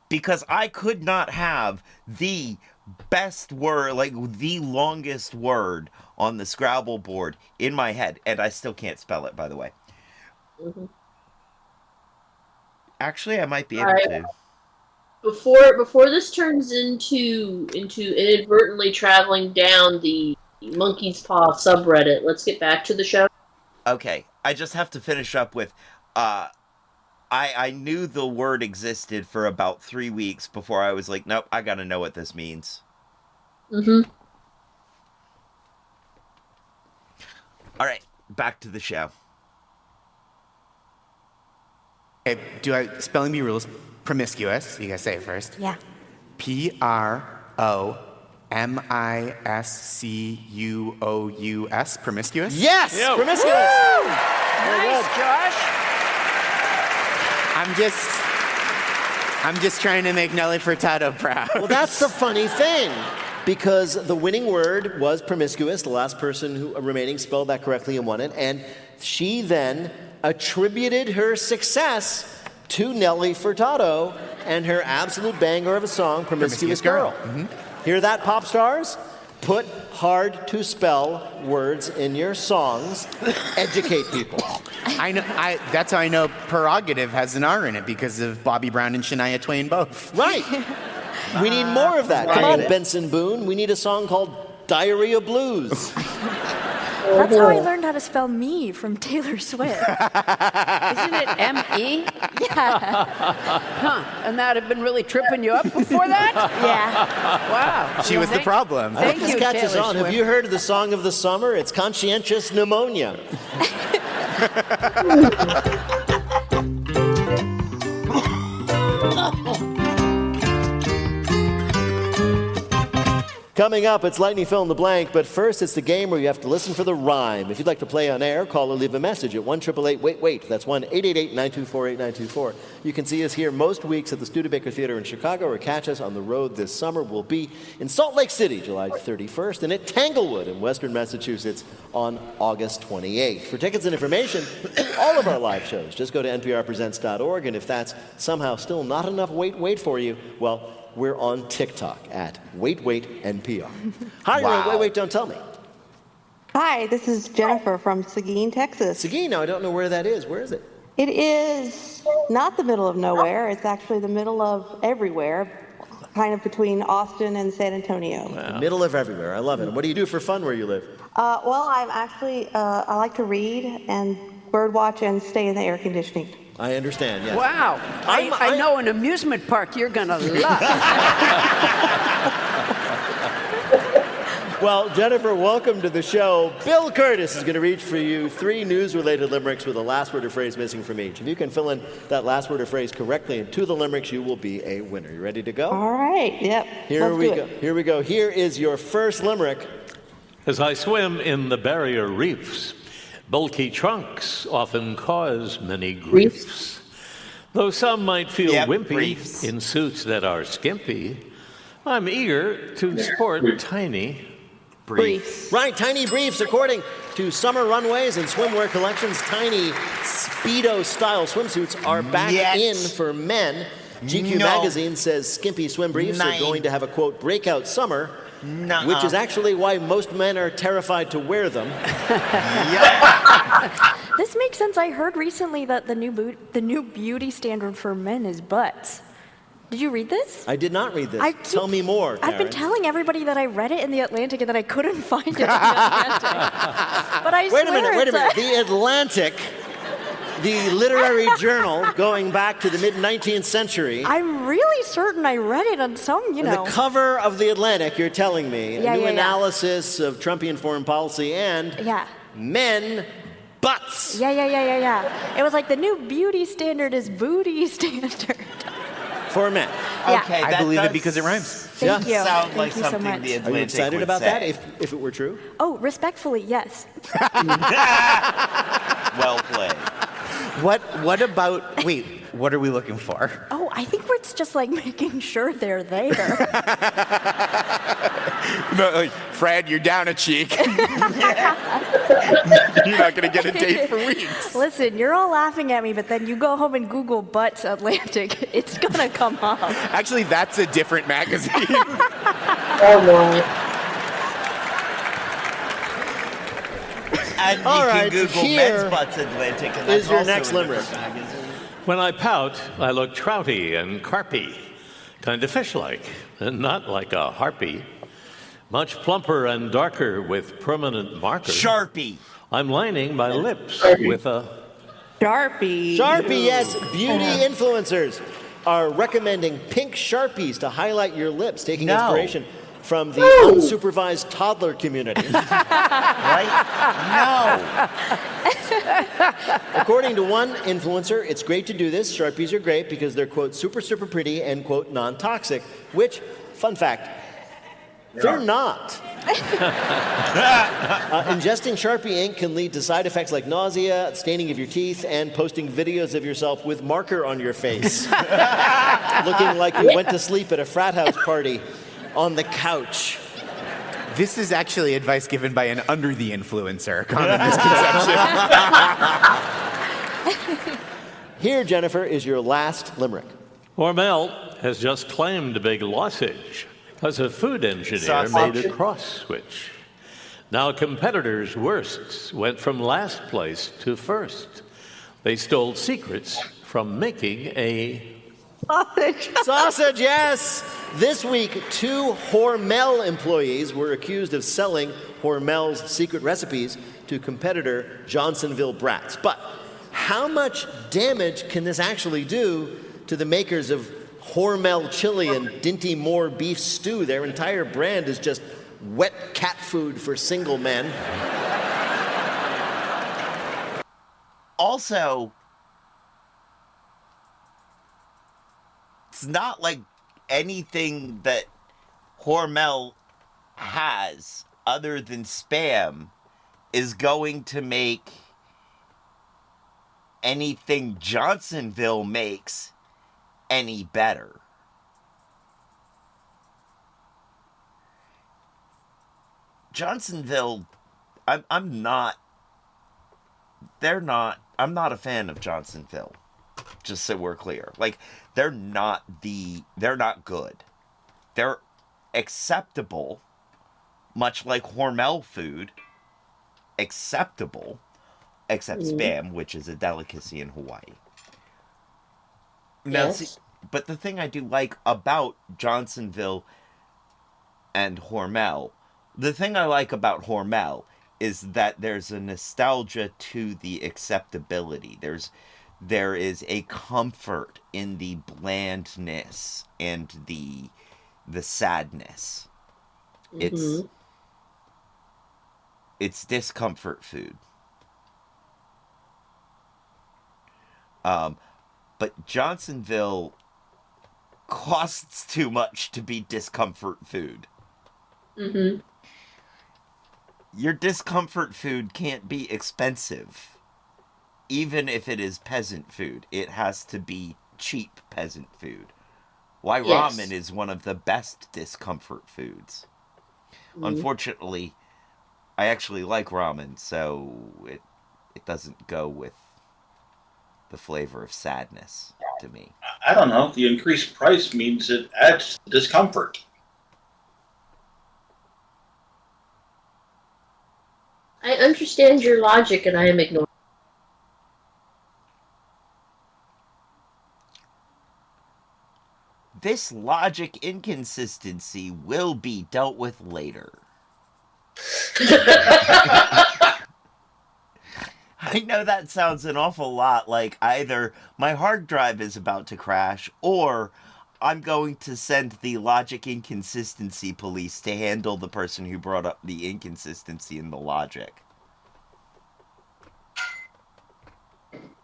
Because I could not have the best word, like the longest word on the Scrabble board in my head, and I still can't spell it, by the way. Mm-hmm. Actually, I might be able to. Before this turns into inadvertently traveling down the Monkey's Paw subreddit, let's get back to the show. Okay, I just have to finish up with, I knew the word existed for about 3 weeks before I was like, nope, I gotta know what this means. Mm-hmm. All right, back to the show. Okay, spelling bee rules, promiscuous, you guys say it first. Yeah. Promiscuous, promiscuous? Yes, Yo. promiscuous. Woo! Nice, Josh. I'm just trying to make Nelly Furtado proud. Well, that's the funny thing, because the winning word was promiscuous. The last person who remaining spelled that correctly and won it, and she then attributed her success to Nelly Furtado and her absolute banger of a song, Promiscuous Girl. Mm-hmm. Hear that, pop stars? Put hard-to-spell words in your songs. Educate people. I know. That's how I know Prerogative has an R in it, because of Bobby Brown and Shania Twain both. Right. We need more of that. Come on, Benson Boone. We need a song called Diarrhea Blues. That's how I learned how to spell me from Taylor Swift. Isn't it M-E? Yeah. Huh. And that had been really tripping you up before that? Yeah. Wow. She was the problem. I hope this catches on. Have you heard of the song of the summer? It's Conscientious Pneumonia. Coming up, it's Lightning Fill in the Blank, but first it's the game where you have to listen for the rhyme. If you'd like to play on air, call or leave a message at 1-888-WAIT-WAIT. That's 1-888-924-8924. You can see us here most weeks at the Studebaker Theater in Chicago, or catch us on the road this summer. We'll be in Salt Lake City, July 31st, and at Tanglewood in Western Massachusetts on August 28th. For tickets and information, all of our live shows, just go to nprpresents.org, and if that's somehow still not enough wait for you, well, we're on TikTok at WaitNPR. Hi, you're on Wait, Don't Tell Me. Hi, this is Jennifer from Seguin, Texas. Seguin, now I don't know where that is. Where is it? It is not the middle of nowhere. It's actually the middle of everywhere, kind of between Austin and San Antonio. Wow. The middle of everywhere. I love it. What do you do for fun where you live? Well, I'm actually, I like to read and birdwatch and stay in the air conditioning. I understand, yes. Wow. I know an amusement park you're going to love. Well, Jennifer, welcome to the show. Bill Curtis is going to read for you 3 news-related limericks with a last word or phrase missing from each. If you can fill in that last word or phrase correctly into the limericks, you will be a winner. You ready to go? All right. Yep. Here we go. Here is your first limerick. As I swim in the barrier reefs, bulky trunks often cause many griefs. Though some might feel wimpy in suits that are skimpy, I'm eager to sport tiny briefs. Right, tiny briefs. According to Summer Runways and Swimwear Collections, tiny Speedo-style swimsuits are back in for men. GQ magazine says skimpy swim briefs are going to have a, quote, breakout summer, which is actually why most men are terrified to wear them. This makes sense. I heard recently that the new beauty standard for men is butts. Did you read this? I did not read this. Tell me more, Karen. I've been telling everybody that I read it in The Atlantic and that I couldn't find it in The Atlantic. But I Wait a minute. The Atlantic, the literary journal going back to the mid-19th century. I'm really certain I read it on some, The cover of The Atlantic, you're telling me, a new analysis of Trumpian foreign policy and men butts. Yeah. It was like the new beauty standard is booty standard. For men. Okay, I believe it because it rhymes. Thank you. Sound like Thank you so something much. the Atlantic Are you excited would about say. that, if it were true? Oh, respectfully, yes. Well played. What about, wait, what are we looking for? Oh, I think it's just like making sure they're there. No, like, Fred, you're down a cheek. You're not going to get a date for weeks. Listen, you're all laughing at me, but then you go home and Google butts Atlantic. It's going to come up. Actually, that's a different magazine. Oh, no. And All you right, can Google here men's butts Atlantic, and that's is your also next a limerick. different magazine. When I pout, I look trouty and carpy, kind of fish-like, and not like a harpy. Much plumper and darker with permanent markers. Sharpie. I'm lining my lips with a... Sharpie. Sharpie, yes. Beauty influencers are recommending pink Sharpies to highlight your lips, taking inspiration from the unsupervised toddler community. Right? No. According to one influencer, it's great to do this. Sharpies are great because they're, quote, super, super pretty and, quote, non-toxic, which, fun fact, they're not. Ingesting Sharpie ink can lead to side effects like nausea, staining of your teeth, and posting videos of yourself with marker on your face, looking like you went to sleep at a frat house party on the couch. This is actually advice given by an under the influencer. Common misconception. Here, Jennifer, is your last limerick. Hormel has just claimed a big lossage because a food engineer made a cross switch. Now competitors' worsts went from last place to first. They stole secrets from making a... Sausage, yes! This week, 2 Hormel employees were accused of selling Hormel's secret recipes to competitor Johnsonville Brats. But how much damage can this actually do to the makers of Hormel chili and Dinty Moore beef stew? Their entire brand is just wet cat food for single men. Also, it's not like anything that Hormel has other than Spam is going to make anything Johnsonville makes any better. Johnsonville, I'm not a fan of Johnsonville. Just so we're clear. Like, they're not good. They're acceptable, much like Hormel food. Acceptable, except Spam, which is a delicacy in Hawaii. Now, Yes. see, but the thing I do like about Johnsonville and Hormel, the thing I like about Hormel is that there's a nostalgia to the acceptability. there is a comfort in the blandness and the sadness. Mm-hmm. It's discomfort food. But Johnsonville costs too much to be discomfort food. Mm-hmm. Your discomfort food can't be expensive. Even if it is peasant food, it has to be cheap peasant food. Why Yes. ramen is one of the best discomfort foods. Unfortunately, I actually like ramen, so it doesn't go with the flavor of sadness to me. I don't know. The increased price means it adds discomfort. I understand your logic, and I am ignoring. This logic inconsistency will be dealt with later. I know that sounds an awful lot like either my hard drive is about to crash or I'm going to send the logic inconsistency police to handle the person who brought up the inconsistency in the logic.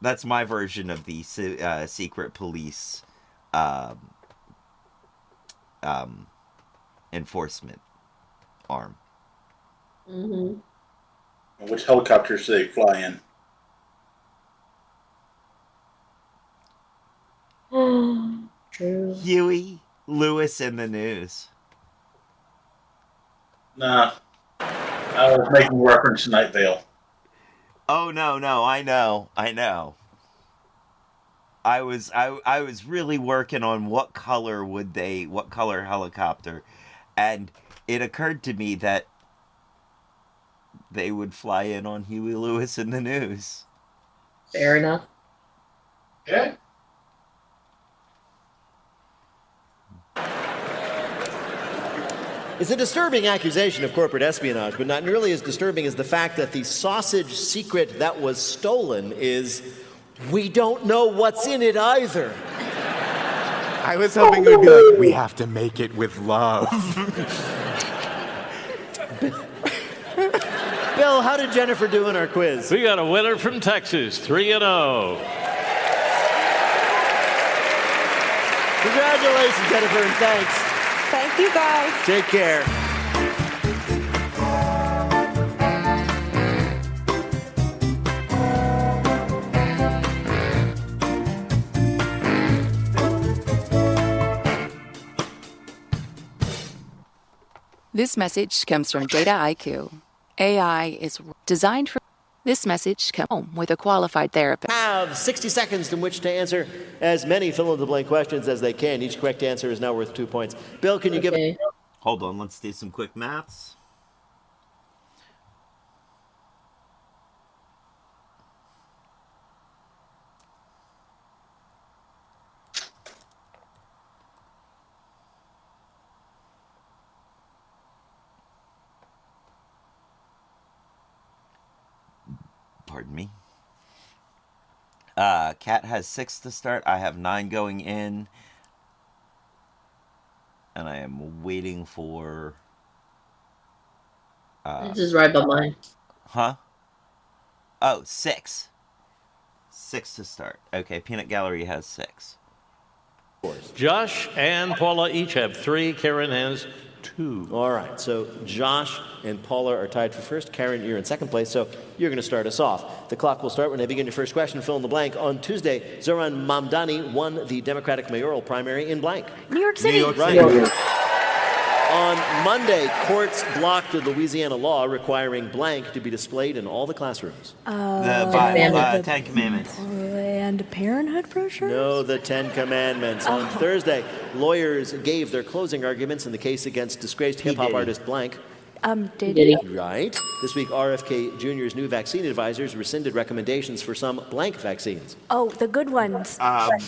That's my version of the secret police enforcement arm. Mm-hmm. Which helicopters do they fly in? True. Huey, Lewis, and the News. Nah. I was making reference to Night Vale. Oh no, I know. I was really working on what color helicopter, and it occurred to me that they would fly in on Huey Lewis and the News. Fair enough. Yeah. It's a disturbing accusation of corporate espionage, but not nearly as disturbing as the fact that the sausage secret that was stolen is we don't know what's in it either. I was hoping it would be like, we have to make it with love. Bill, how did Jennifer do in our quiz? We got a winner from Texas, 3-0. Congratulations, Jennifer, and thanks. Thank you, guys. Take care. This message comes from Data IQ. AI is designed for. This message comes home with a qualified therapist. Have 60 seconds in which to answer as many fill-in-the-blank questions as they can. Each correct answer is now worth 2 points. Bill, can you give it? Hold on, let's do some quick maths. Pardon me. Kat has 6 to start. I have 9 going in. And I am waiting for... This is right by mine. Huh? Oh, 6. 6 to start. Okay, Peanut Gallery has 6. Josh and Paula each have 3. Karen has 2. All right, so Josh and Paula are tied for first. Karen, you're in second place, so you're going to start us off. The clock will start when I begin your first question. Fill in the blank. On Tuesday, Zoran Mamdani won the Democratic mayoral primary in blank. New York City. New York Right. City. On Monday, courts blocked a Louisiana law requiring blank to be displayed in all the classrooms. The Bible, 10 Commandments. Planned Parenthood brochure? No, the 10 Commandments. On Thursday, lawyers gave their closing arguments in the case against disgraced hip-hop artist blank. Diddy. Right. This week, RFK Jr.'s new vaccine advisors rescinded recommendations for some blank vaccines. Oh, the good ones. I'm going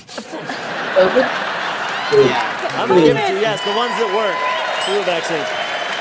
to give it to you. Yes, the ones that work. Flu vaccines.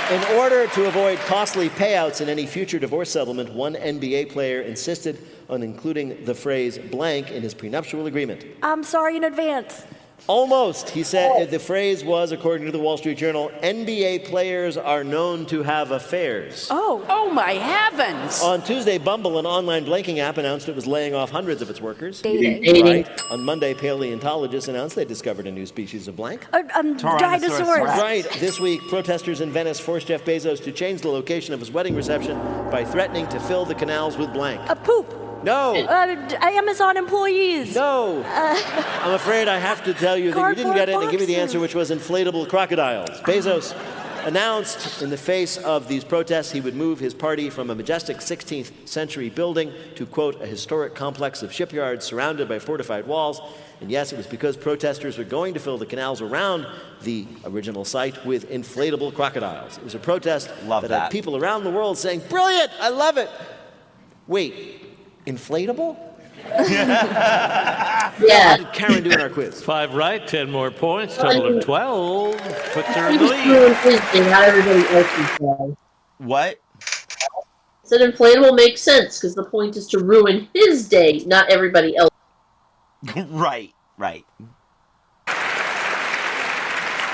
In order to avoid costly payouts in any future divorce settlement, one NBA player insisted on including the phrase blank in his prenuptial agreement. I'm sorry in advance. Almost. He said the phrase was, according to the Wall Street Journal, NBA players are known to have affairs. Oh my heavens! On Tuesday, Bumble, an online blanking app, announced it was laying off hundreds of its workers. Dating. Right. On Monday, paleontologists announced they discovered a new species of blank. Dinosaurs. Right. This week, protesters in Venice forced Jeff Bezos to change the location of his wedding reception by threatening to fill the canals with blank. A poop. No. Amazon employees. No. I'm afraid I have to tell you that you didn't get it and give me the answer, which was inflatable crocodiles. Bezos announced in the face of these protests he would move his party from a majestic 16th century building to, quote, a historic complex of shipyards surrounded by fortified walls. And yes, it was because protesters were going to fill the canals around the original site with inflatable crocodiles. It was a protest that had people around the world saying, brilliant, I love it. Wait, inflatable? Yeah. How did Karen do in our quiz? 5 right, 10 more points, total of 12. Puts her in the lead. Not everybody else's does. What? Said inflatable makes sense because the point is to ruin his day, not everybody else. Right.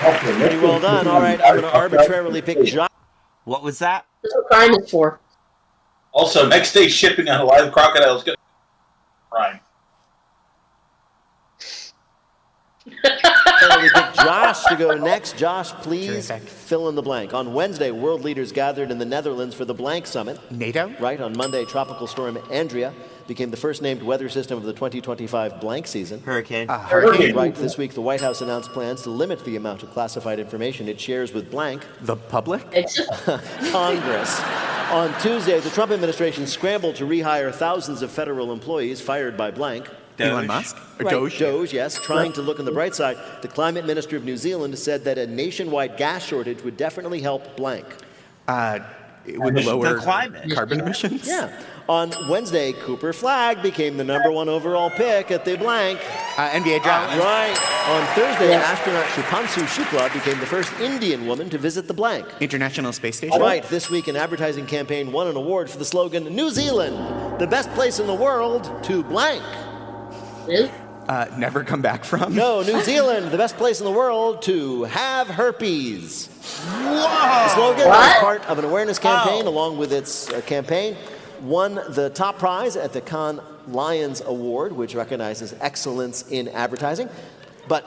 Pretty well done. All right, I'm going to arbitrarily pick Josh. What was that? That's what crime is for. Also, next day shipping on a live crocodile is going to be crime. We pick Josh to go next. Josh, please fill in the blank. On Wednesday, world leaders gathered in the Netherlands for the Blank Summit. NATO? Right. On Monday, Tropical Storm Andrea became the first named weather system of the 2025 blank season. Hurricane. Hurricane. Right. This week, the White House announced plans to limit the amount of classified information it shares with blank. The public? Congress. On Tuesday, the Trump administration scrambled to rehire thousands of federal employees fired by blank. Elon Musk? Or Right, Doge? Doge, yes. Trying to look on the bright side, the climate minister of New Zealand said that a nationwide gas shortage would definitely help blank. It would lower the climate. carbon emissions? Yeah. On Wednesday, Cooper Flagg became the #1 overall pick at the blank. NBA draft. Right. On Thursday, astronaut Shupanshu Shukla became the first Indian woman to visit the blank. International Space Station? Right. This week, an advertising campaign won an award for the slogan, New Zealand, the best place in the world to blank. Never come back from? No, New Zealand, the best place in the world to have herpes. Whoa! The slogan was part of an awareness campaign, along with its campaign, won the top prize at the Cannes Lions Award, which recognizes excellence in advertising. But,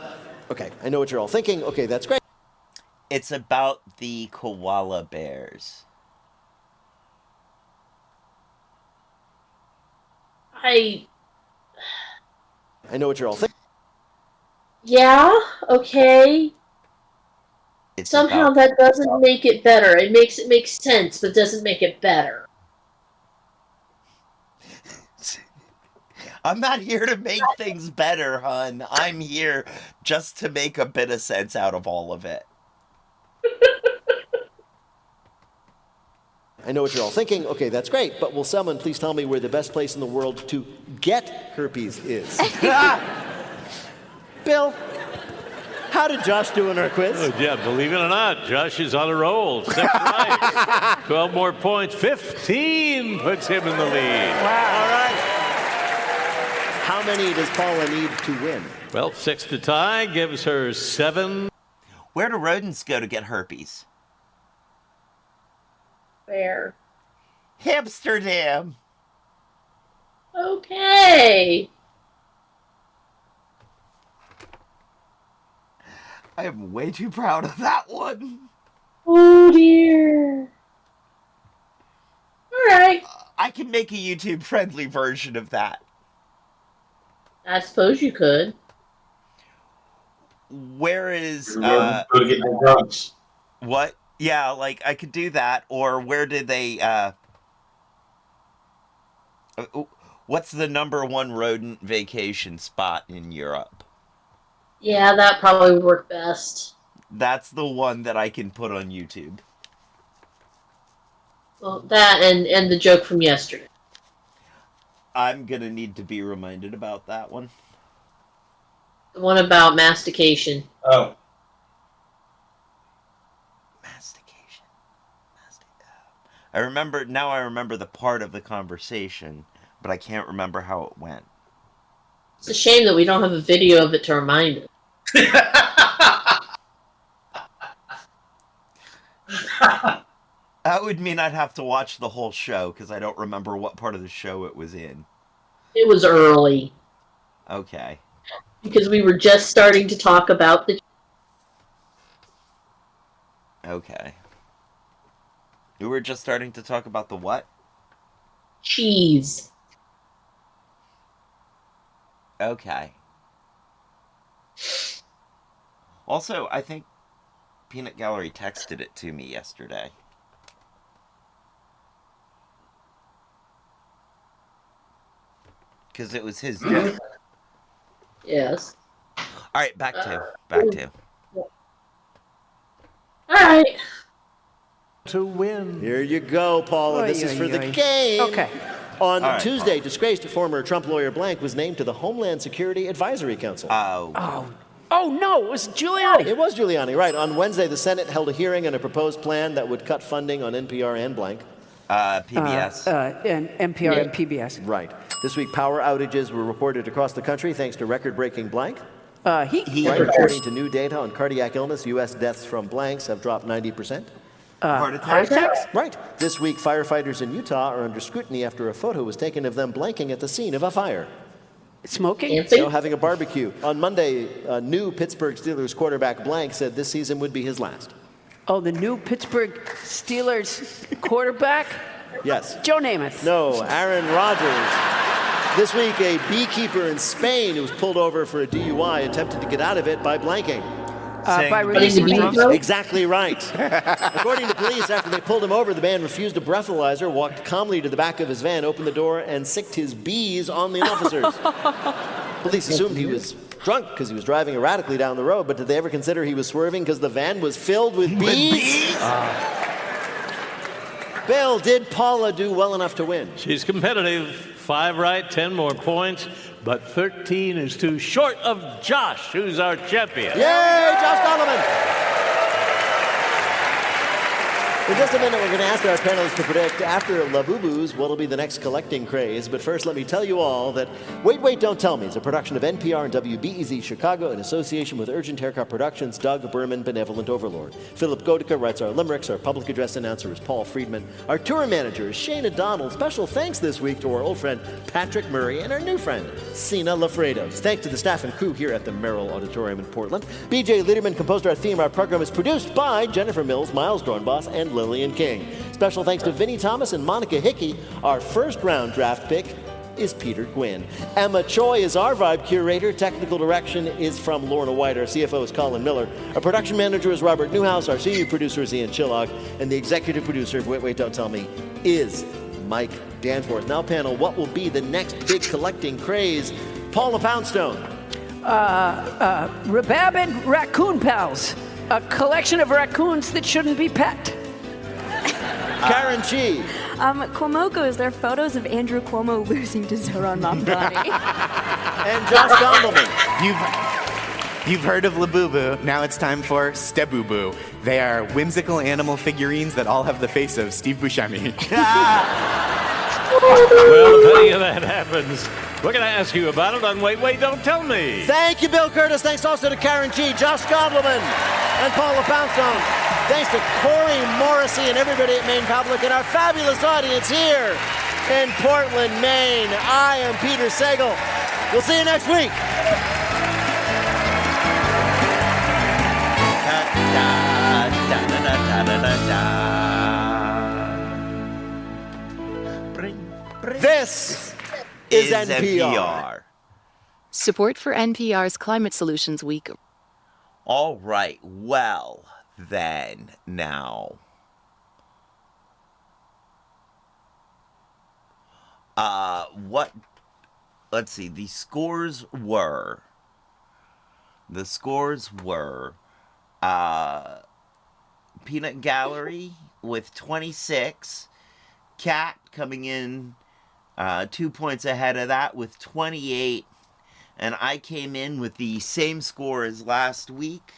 okay, I know what you're all thinking. Okay, that's great. It's about the koala bears. I know what you're all thinking. Yeah, okay. It's Somehow about- that doesn't make it better. It makes sense, but doesn't make it better. I'm not here to make things better, hun. I'm here just to make a bit of sense out of all of it. I know what you're all thinking. Okay, that's great. But will someone please tell me where the best place in the world to get herpes is? Bill, how did Josh do in our quiz? Oh, yeah, believe it or not, Josh is on a roll. 6 right. 12 more points. 15 puts him in the lead. Wow. All right. How many does Paula need to win? Well, 6 to tie gives her 7. Where do rodents go to get herpes? Where? Amsterdam. Okay. I am way too proud of that one. Oh dear. Alright. I can make a YouTube-friendly version of that. I suppose you could. Where is Go to get more drugs. what? Yeah, like I could do that. Or where did they what's the #1 rodent vacation spot in Europe? Yeah, that probably would work best. That's the one that I can put on YouTube. Well, that and the joke from yesterday. I'm gonna need to be reminded about that one. The one about mastication. Oh. Mastication. I remember the part of the conversation, but I can't remember how it went. It's a shame that we don't have a video of it to remind us. That would mean I'd have to watch the whole show because I don't remember what part of the show it was in. It was early. Okay. Because we were just starting to talk about the... Okay. We were just starting to talk about the what? Cheese. Okay. Also, I think Peanut Gallery texted it to me yesterday. Because it was his joke. Yes. Alright, back to. Alright. To win. Here you go, Paula. This is for the game. Okay. On Tuesday, disgraced former Trump lawyer Blank was named to the Homeland Security Advisory Council. Oh, no, it was Giuliani. It was Giuliani, right. On Wednesday, the Senate held a hearing on a proposed plan that would cut funding on NPR and Blank. PBS. And NPR and PBS. Right. This week, power outages were reported across the country thanks to record-breaking Blank. Heat. Right. According to new data on cardiac illness, U.S. deaths from blanks have dropped 90%. Heart attacks? Right. This week, firefighters in Utah are under scrutiny after a photo was taken of them blanking at the scene of a fire. Smoking? No, having a barbecue. On Monday, new Pittsburgh Steelers quarterback Blank said this season would be his last. Oh, the new Pittsburgh Steelers quarterback? Yes. Joe Namath. No, Aaron Rodgers. This week, a beekeeper in Spain who was pulled over for a DUI attempted to get out of it by blanking. By releasing bees? Exactly right. According to police, after they pulled him over, the man refused a breathalyzer, walked calmly to the back of his van, opened the door, and sicked his bees on the officers. Police assumed he was drunk because he was driving erratically down the road, but did they ever consider he was swerving because the van was filled with bees? Bill, did Paula do well enough to win? She's competitive. 5 right, 10 more points, but 13 is too short of Josh, who's our champion. Yay, Josh Donovan! In just a minute, we're going to ask our panelists to predict, after Labubu's, what'll be the next collecting craze. But first, let me tell you all that Wait, Wait, Don't Tell Me is a production of NPR and WBEZ Chicago in association with Urgent Haircut Productions, Doug Berman, Benevolent Overlord. Philip Godica writes our limericks. Our public address announcer is Paul Friedman. Our tour manager is Shana Donald. Special thanks this week to our old friend Patrick Murray and our new friend, Sina Lafredos. Thanks to the staff and crew here at the Merrill Auditorium in Portland. BJ Liederman composed our theme. Our program is produced by Jennifer Mills, Miles Dornbos, and Lillian King. Special thanks to Vinnie Thomas and Monica Hickey. Our first round draft pick is Peter Gwynn. Emma Choi is our vibe curator. Technical direction is from Lorna White. Our CFO is Colin Miller. Our production manager is Robert Newhouse. Our senior producer is Ian Chillog. And the executive producer of Wait, Wait, Don't Tell Me is Mike Danforth. Now, panel, what will be the next big collecting craze? Paula Poundstone. Rababid Raccoon Pals, a collection of raccoons that shouldn't be pet. Karen Chi. Cuomoco is there photos of Andrew Cuomo losing to Zoran Mamdani. And Josh Gondelman. You've heard of Labubu. Now it's time for Stebubu. They are whimsical animal figurines that all have the face of Steve Buscemi. Well, if any of that happens, we're going to ask you about it on Wait, Wait, Don't Tell Me. Thank you, Bill Curtis. Thanks also to Karen G., Josh Gondelman, and Paula Poundstone. Thanks to Corey Morrissey and everybody at Maine Public and our fabulous audience here in Portland, Maine. I am Peter Sagal. We'll see you next week. This is NPR. Support for NPR's Climate Solutions Week. All right, well, then, now. Let's see, the scores were Peanut Gallery with 26, Cat coming in 2 points ahead of that with 28, and I came in with the same score as last week,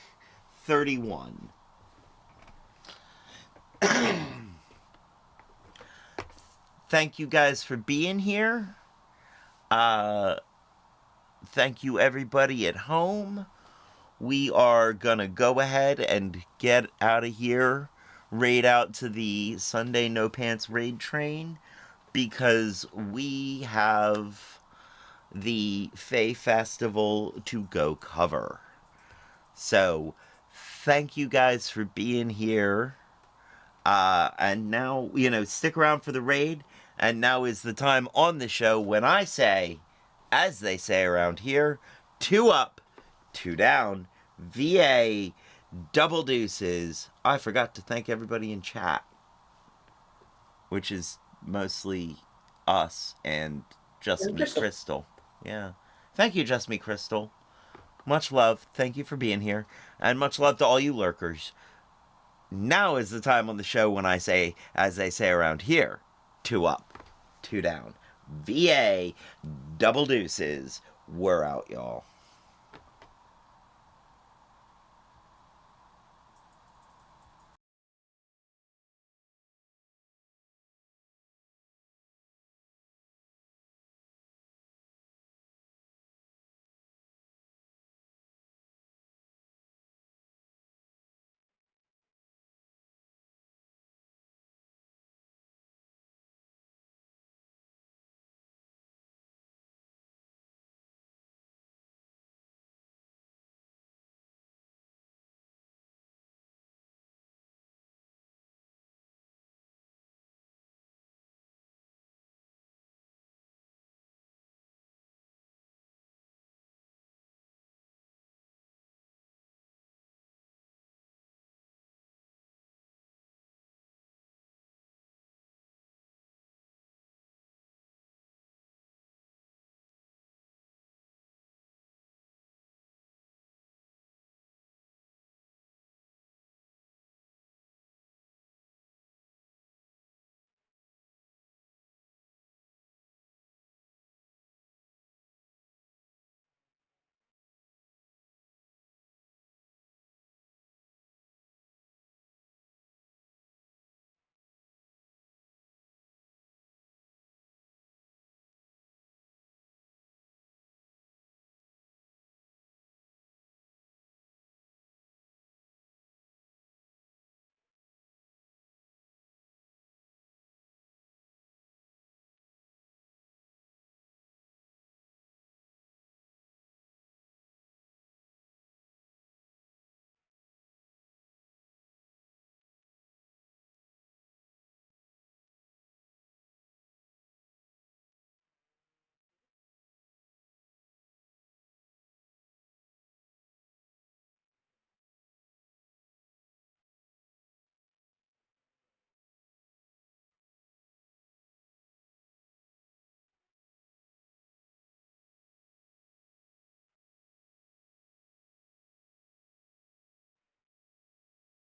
31. Thank you guys for being here. Thank you, everybody at home. We are gonna go ahead and get out of here, raid out to the Sunday No Pants raid train, because we have the Fae Festival to go cover. So, thank you guys for being here. And now, stick around for the raid. And now is the time on the show when I say, as they say around here, 2 up, 2 down, VA, double deuces. I forgot to thank everybody in chat, which is mostly us and Just Me Crystal. Yeah. Thank you, Just Me Crystal. Much love. Thank you for being here. And much love to all you lurkers. Now is the time on the show when I say, as they say around here, 2 up, 2 down. VA, double deuces. We're out, y'all.